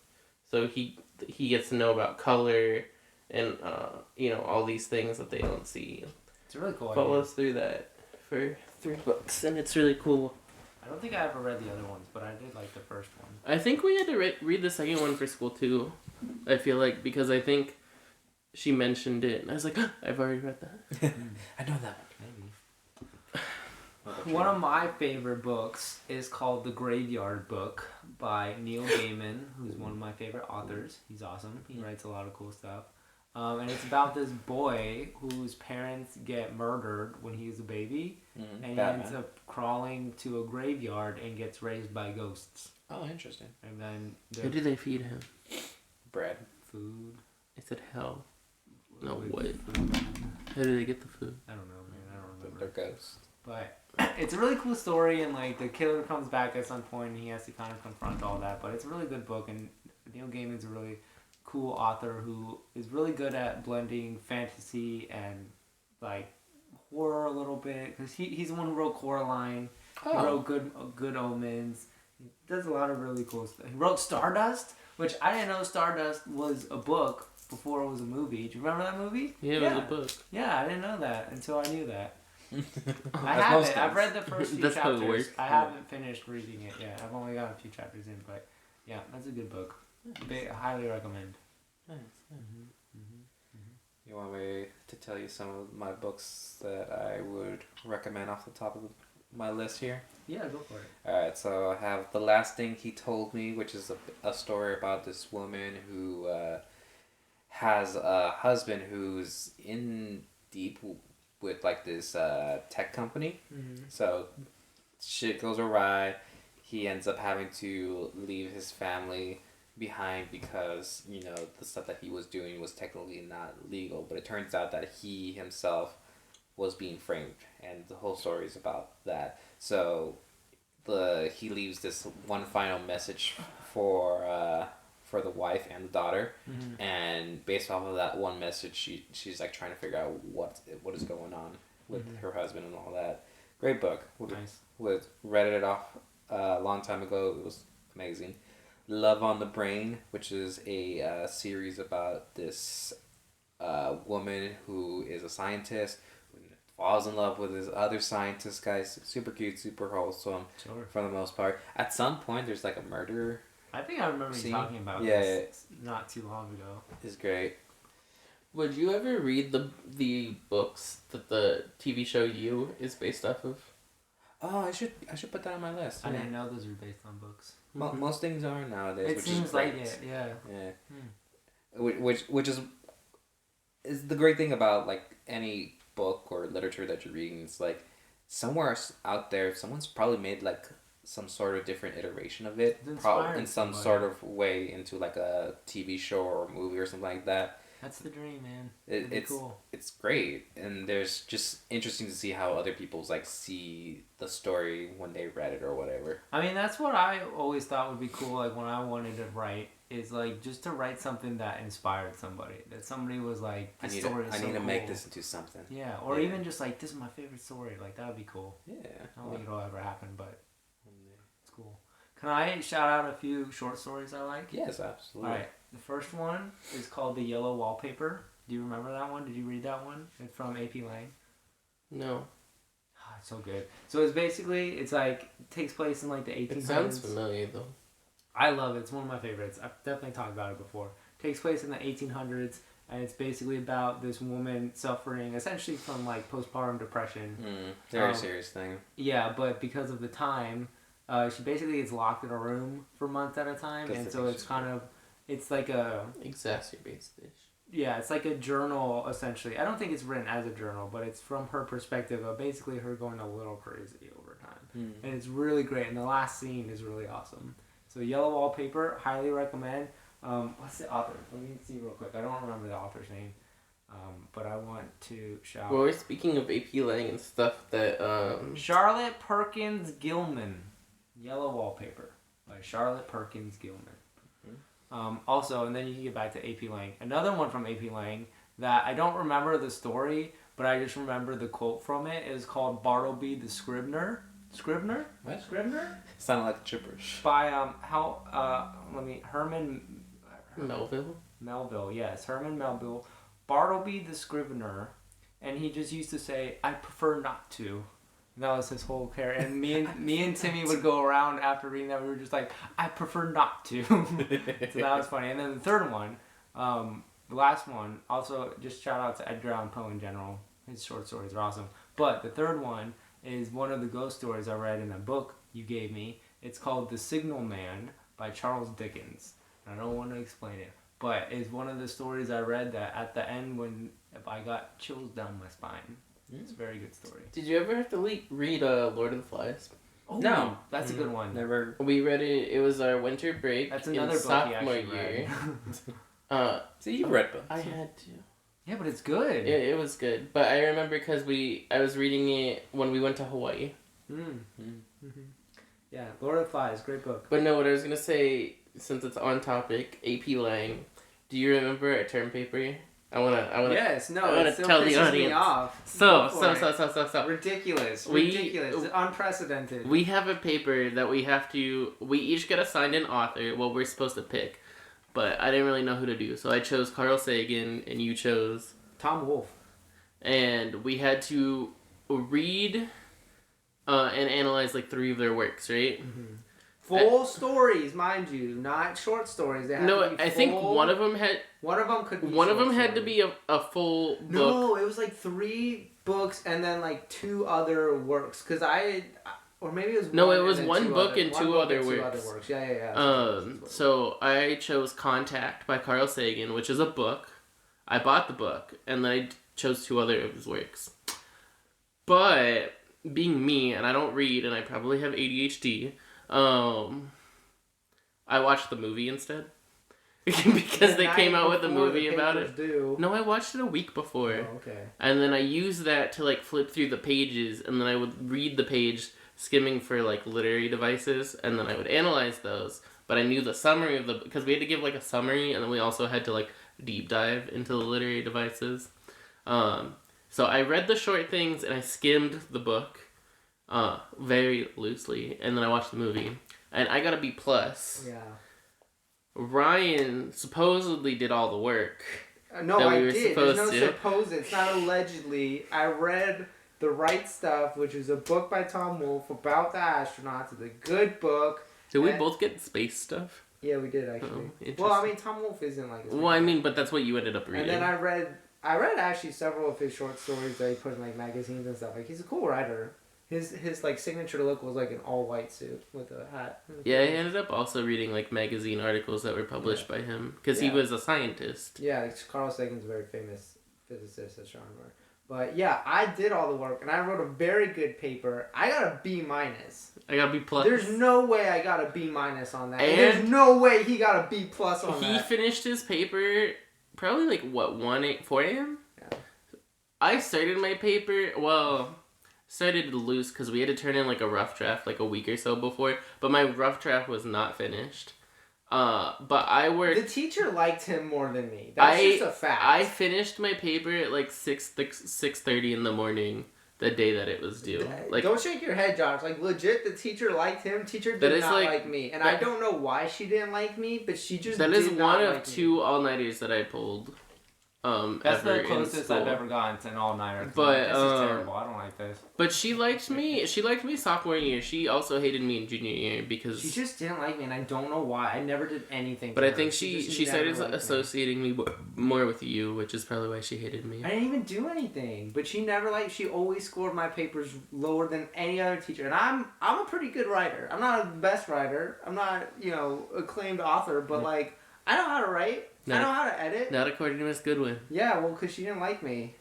So he gets to know about color, and all these things that they don't see. It's a really cool. Follows through that for 3 books, and it's really cool. I don't think I ever read the other ones, but I did like the first one. I think we had to read the second one for school too. I feel like because I think she mentioned it, and I was like, I've already read that. I know that Maybe. One of my favorite books is called The Graveyard Book by Neil Gaiman, who's one of my favorite authors. He's awesome. He writes a lot of cool stuff. And it's about this boy whose parents get murdered when he was a baby, and he ends up crawling to a graveyard and gets raised by ghosts. Oh, interesting. And then Who do they feed him? Bread. Food. I said hell. No, With what? food. How do they get the food? I don't know, man. I don't remember. They're ghosts. But it's a really cool story, and like the killer comes back at some point, and he has to kind of confront all that. But it's a really good book, and Neil Gaiman's a really cool author who is really good at blending fantasy and like horror a little bit, because he's the one who wrote Coraline. He wrote Good Omens. He does a lot of really cool stuff. He wrote Stardust, which I didn't know Stardust was a book before it was a movie. Do you remember that movie? Yeah, it was a book. Yeah, I didn't know that until I knew that. I That's haven't. most I've things. read the first few That's how it chapters. works. I haven't finished reading it yet. I've only got a few chapters in, but yeah, that's a good book. Highly recommend. Nice. You want me to tell you some of my books that I would recommend off the top of my list here? Yeah, go for it. Alright, so I have The Last Thing He Told Me, which is a story about this woman who has a husband who's in deep with like this tech company. Mm-hmm. So shit goes awry. He ends up having to leave his family behind because, the stuff that he was doing was technically not legal, but it turns out that he himself was being framed, and the whole story is about that. So he leaves this one final message for the wife and the daughter, and based off of that one message, she's like trying to figure out what is going on with her husband and all that. Great book. Nice. Read it off a long time ago. It was amazing. Love on the Brain, which is a series about this woman who is a scientist, falls in love with this other scientist guy. Super cute, super wholesome. Sure. For the most part. At some point, there's like a murder. I think I remember you talking about Yeah, this not too long ago. It's great. Would you ever read the books that the TV show You is based off of? Oh, I should put that on my list. I didn't know those were based on books. Most things are nowadays. It which seems is like great. it, yeah. Yeah. Which is the great thing about like any book or literature that you're reading. It's like somewhere out there, someone's probably made like some sort of different iteration of it, It's probably in inspired some somebody. sort of way into like a TV show or a movie or something like that. That's the dream, man. It's cool. It's great, and there's just interesting to see how other people's like see the story when they read it or whatever. I mean, that's what I always thought would be cool. Like when I wanted to write, is like just to write something that inspired somebody. That somebody was like, I "This need story is I so need to cool." make this into something. Yeah, or Yeah. even just like, "This is my favorite story." Like that would be cool. Yeah. I don't think it'll ever happen, but it's cool. Can I shout out a few short stories I like? Yes, absolutely. All right. The first one is called The Yellow Wallpaper. Do you remember that one? Did you read that one? It's from A.P. Lang. No. Oh, it's so good. So it's basically, it's like, it takes place in like the 1800s. It sounds familiar though. I love it. It's one of my favorites. I've definitely talked about it before. It takes place in the 1800s, and it's basically about this woman suffering essentially from like postpartum depression. Very serious thing. Yeah, but because of the time, she basically gets locked in a room for months at a time, and so it's kind of, it's like a... Exacerbates this. Yeah, it's like a journal, essentially. I don't think it's written as a journal, but it's from her perspective of basically her going a little crazy over time. And it's really great, and the last scene is really awesome. So Yellow Wallpaper, highly recommend. What's the author? Let me see real quick. I don't remember the author's name, but I want to shout... Well, we're speaking of A.P. Lang and stuff that... Charlotte Perkins Gilman. Yellow Wallpaper by Charlotte Perkins Gilman. Also, and then you can get back to A.P. Lang. Another one from A.P. Lang that I don't remember the story, but I just remember the quote from it is called Bartleby the Scrivener. Scrivener? What? Scrivener? Sounded like gibberish. By Herman Melville? Yes, Herman Melville. Bartleby the Scrivener, and he just used to say, "I prefer not to." And that was his whole character. And me and Timmy would go around after reading that. We were just like, "I prefer not to." So that was funny. And then the third one, the last one, also just shout out to Edgar Allan Poe in general. His short stories are awesome. But the third one is one of the ghost stories I read in a book you gave me. It's called The Signal Man by Charles Dickens. I don't want to explain it, but it's one of the stories I read that at the end when I got chills down my spine. It's a very good story. Did you ever have to read Lord of the Flies? Oh, No. That's a good one. Never. We read it. It was our winter break. That's in another book he sophomore actually year. read. See, you've read books. I had to. Yeah, but it's good. It was good, but I remember because I was reading it when we went to Hawaii. Yeah, Lord of the Flies, great book. But no, what I was gonna say, since it's on topic, A.P. Lang. Do you remember a term paper? I wanna. Yes, no, I wanna it still tell the pisses me audience. off. So. Ridiculous. We- Ridiculous. Unprecedented. We have a paper that we have to. We each get assigned an author. Well, we're supposed to pick, but I didn't really know who to do, so I chose Carl Sagan, and you chose Tom Wolfe. And we had to read and analyze like 3 of their works, right? Full stories, mind you, not short stories. They had No, to be I think full- one of them had. One of them could be One of short them had to stories. be a full book. No, it was like 3 books and then like 2 other works. Or maybe it was No, one it was and then one 2 book other, and one 2 book other and 2 works. other works. Yeah. So I chose Contact by Carl Sagan, which is a book. I bought the book, and then I chose 2 other of his works. But being me, and I don't read, and I probably have ADHD, I watched the movie instead. Because they came out with a movie about it. No, I watched it a week before. Oh, okay. And then I used that to like flip through the pages, and then I would read the page skimming for like literary devices, and then I would analyze those. But I knew the summary of because we had to give like a summary, and then we also had to like deep dive into the literary devices. So I read the short things and I skimmed the book very loosely, and then I watched the movie, and I got a B+. Yeah. Ryan supposedly did all the work. No, that I we were did. There's no supposed to. supposed. It's not allegedly. I read The Right Stuff, which is a book by Tom Wolfe about the astronauts. It's a good book. Did we both get space stuff? Yeah, we did actually. Oh, Well, I mean, Tom Wolfe isn't like. Well, I mean, but that's what you ended up reading. And then I read actually several of his short stories that he put in like magazines and stuff. Like he's a cool writer. His like signature look was like an all white suit with a hat. Yeah, I ended up also reading like magazine articles that were published by him because he was a scientist. Yeah, Carl Sagan's a very famous physicist, astronomer. But yeah, I did all the work and I wrote a very good paper. I got a B-. I got a B+. There's no way I got a B- on that. And And there's no way he got a B+ on He that. finished his paper probably like, 4 a.m.? Yeah. I started my paper, started loose because we had to turn in like a rough draft like a week or so before, but my rough draft was not finished. But I worked... The teacher liked him more than me. That's just a fact. I finished my paper at like 6:30 in the morning the day that it was due. Like, don't shake your head, Josh. Like, legit, the teacher liked him. Teacher did not like me. And I don't know why she didn't like me, but she just that did is not one of like two me. all-nighters that I pulled. That's Ever the closest in school. I've ever gotten to an all-nighter. But, This is terrible. I don't like this. But she liked me. She liked me sophomore year. She also hated me in junior year because She just didn't like me, and I don't know why. I never did anything. But for I her. think just she never started liked me. associating me more with you, which is probably why she hated me. I didn't even do anything, but she never she always scored my papers lower than any other teacher. And I'm a pretty good writer. I'm not the best writer. I'm not, acclaimed author, but like I know how to write. I know how to edit. Not according to Miss Goodwin. Yeah, well, because she didn't like me.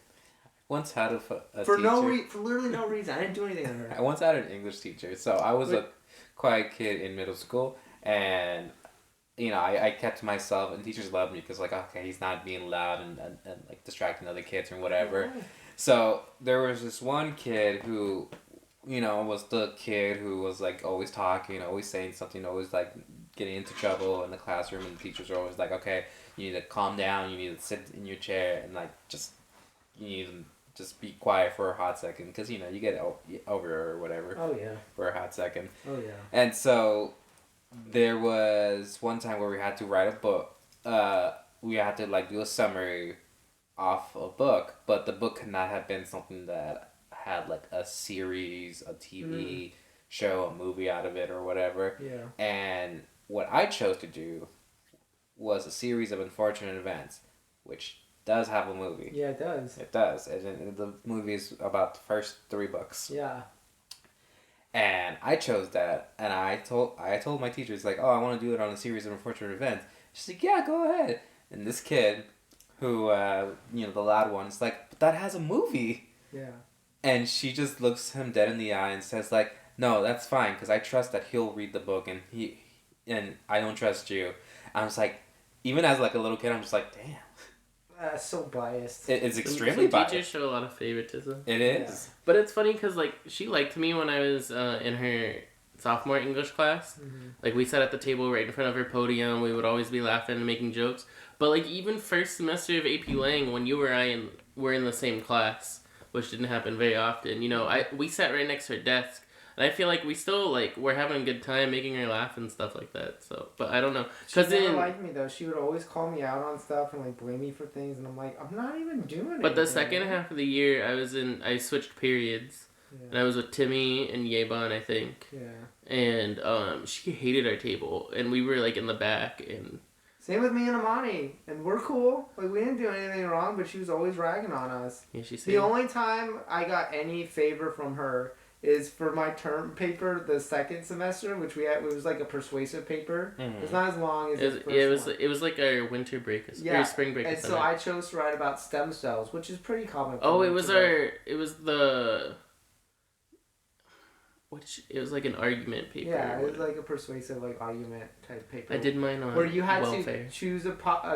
Once had a For teacher. for literally no reason. I didn't do anything to her. I once had an English teacher. So I was a quiet kid in middle school, and I kept to myself, and teachers loved me because okay, he's not being loud and like distracting other kids or whatever. Yeah. So there was this one kid who, was the kid who was like always talking, always saying something, always like getting into trouble in the classroom, and the teachers were always like, okay, you need to calm down, you need to sit in your chair, and like you need to just be quiet for a hot second, because you get over or whatever. Oh yeah. For a hot second. Oh yeah. And so there was one time where we had to write a book. We had to do a summary off a book, but the book could not have been something that had a series, a TV show, a movie out of it or whatever. Yeah. And what I chose to do was a series of unfortunate events, which does have a movie. Yeah, it does. It does. And the movie is about the first 3 books. Yeah. And I chose that, and I told my teachers, I want to do it on a series of unfortunate events. She's like, yeah, go ahead. And this kid, who, the loud one, is like, but that has a movie. Yeah. And she just looks him dead in the eye and says, no, that's fine, because I trust that he'll read the book, and I don't trust you. I was like, even as a little kid, I'm just like, damn. That's so biased. It's extremely biased. Teachers show a lot of favoritism. It is. Yeah. But it's funny because she liked me when I was in her sophomore English class. Mm-hmm. We sat at the table right in front of her podium. We would always be laughing and making jokes. But even first semester of AP Lang, when you and I were in the same class, which didn't happen very often, we sat right next to her desk. And I feel like we still, we're having a good time making her laugh and stuff like that. So, but I don't know. She never liked me, though. She would always call me out on stuff and, blame me for things. And I'm like, I'm not even doing it. But the second half of the year, I switched periods. Yeah. And I was with Timmy and Yebon, I think. Yeah. And she hated our table. And we were, in the back. And same with me and Amani. And we're cool. We didn't do anything wrong, but she was always ragging on us. yeah, she said, The only time I got any favor from her is for my term paper the second semester, which it was a persuasive paper. Mm-hmm. It's not as long as the first one. It was our winter break, or spring break. And so I chose to write about stem cells, which is pretty common. Oh, it was the it was an argument paper. Yeah, it was a persuasive argument type paper. I did mine on where you had welfare. to choose a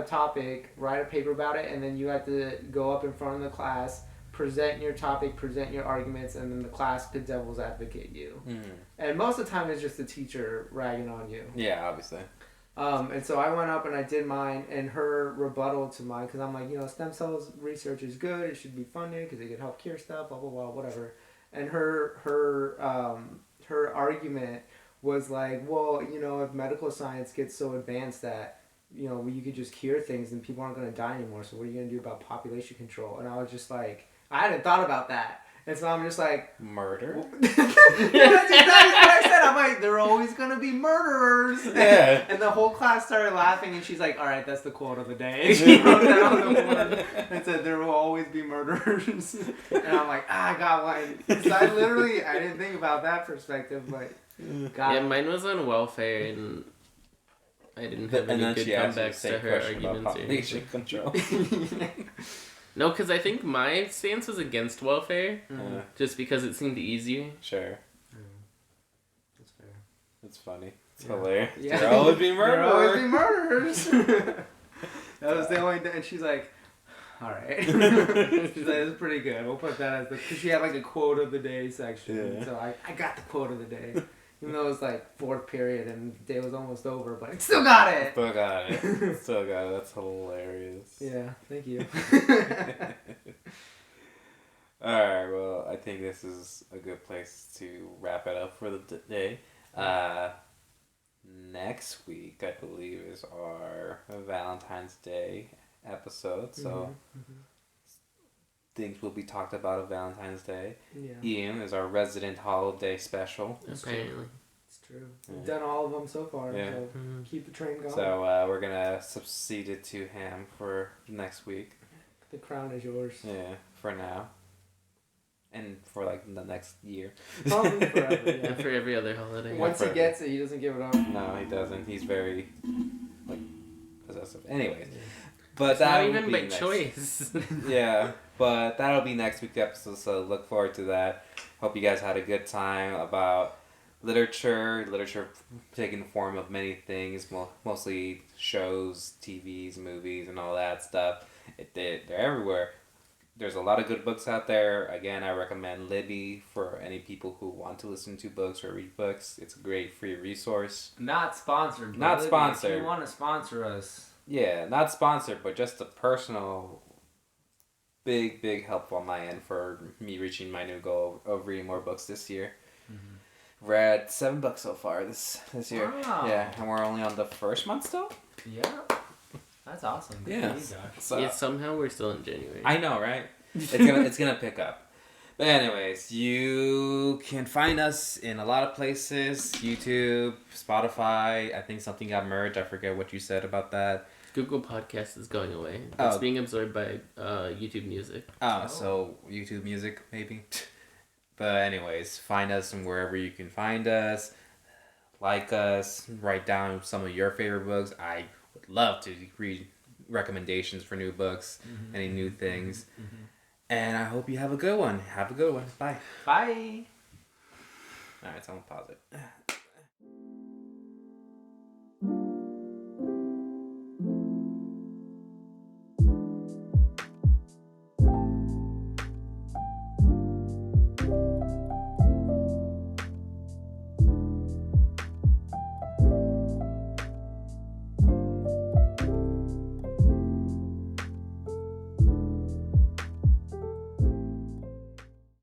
topic, write a paper about it, and then you had to go up in front of the class, present your topic, present your arguments, and then the class could devil's advocate you. Mm-hmm. And most of the time it's just the teacher ragging on you. Yeah, obviously. And so I went up and I did mine, and her rebuttal to mine, because I'm like, stem cells research is good, it should be funded because it could help cure stuff, blah, blah, blah, whatever. And her argument was well, if medical science gets so advanced that, you could just cure things and people aren't going to die anymore, so what are you going to do about population control? And I was just I hadn't thought about that. And so I'm just murder? That's exactly what I said. I'm there are always going to be murderers. Yeah. And the whole class started laughing, and she's like, all right, that's the quote of the day. She wrote that on the board and said, there will always be murderers. And I'm like, I got one. Because I didn't think about that perspective, but yeah, mine was on welfare, and I didn't have any good comebacks to her arguments. Population control. No, because I think my stance was against welfare, just because it seemed easier. Sure. That's fair. It's funny. It's hilarious. Yeah. There always be murderers. There always be murderers. That was the only day, and she's like, all right. She's like, it's pretty good. We'll put that as the, because she had like a quote of the day section. Yeah. So I got the quote of the day. Even though it was like fourth period and the day was almost over, but I still got it. Still got it. Still got it. That's hilarious. Yeah, thank you. Alright, well, I think this is a good place to wrap it up for the day. Next week, I believe, is our Valentine's Day episode, so things will be talked about on Valentine's Day. Yeah, Ian is our resident holiday special. Apparently. it's true. We've done all of them so far, Yeah. so keep the train going. So we're going to succeed it to him for next week. The crown is yours. Yeah, for now. And for like the next year. Probably forever, yeah. And for every other holiday. Once he forever. gets it, he doesn't give it up. No, he doesn't. He's very like possessive. Anyways, but It's that not will even be by next. choice. Yeah, but that'll be next week's episode. So look forward to that. Hope you guys had a good time about literature. Literature taking the form of many things, mostly shows, TVs, movies, and all that stuff. They're everywhere. There's a lot of good books out there. Again, I recommend Libby for any people who want to listen to books or read books. It's a great free resource. Not sponsored. Not Libby, sponsored. If you want to sponsor us, Yeah, not sponsored, but just a personal, big help on my end for me reaching my new goal of reading more books this year. We're at 7 books so far this year. Wow. Yeah, and we're only on the first month still. yeah, that's awesome. Good Yeah. for you, Josh. So Yet somehow we're still in January. I know, right? It's gonna pick up. But anyways, you can find us in a lot of places: YouTube, Spotify. I think something got merged. I forget what you said about that. Google Podcast is going away. It's Oh. being absorbed by YouTube Music. So YouTube Music maybe. But anyways, find us from wherever you can find us. Like us. Write down some of your favorite books. I would love to read recommendations for new books, any new things. And I hope you have a good one. Have a good one. Bye. Bye. Alright, someone pause it.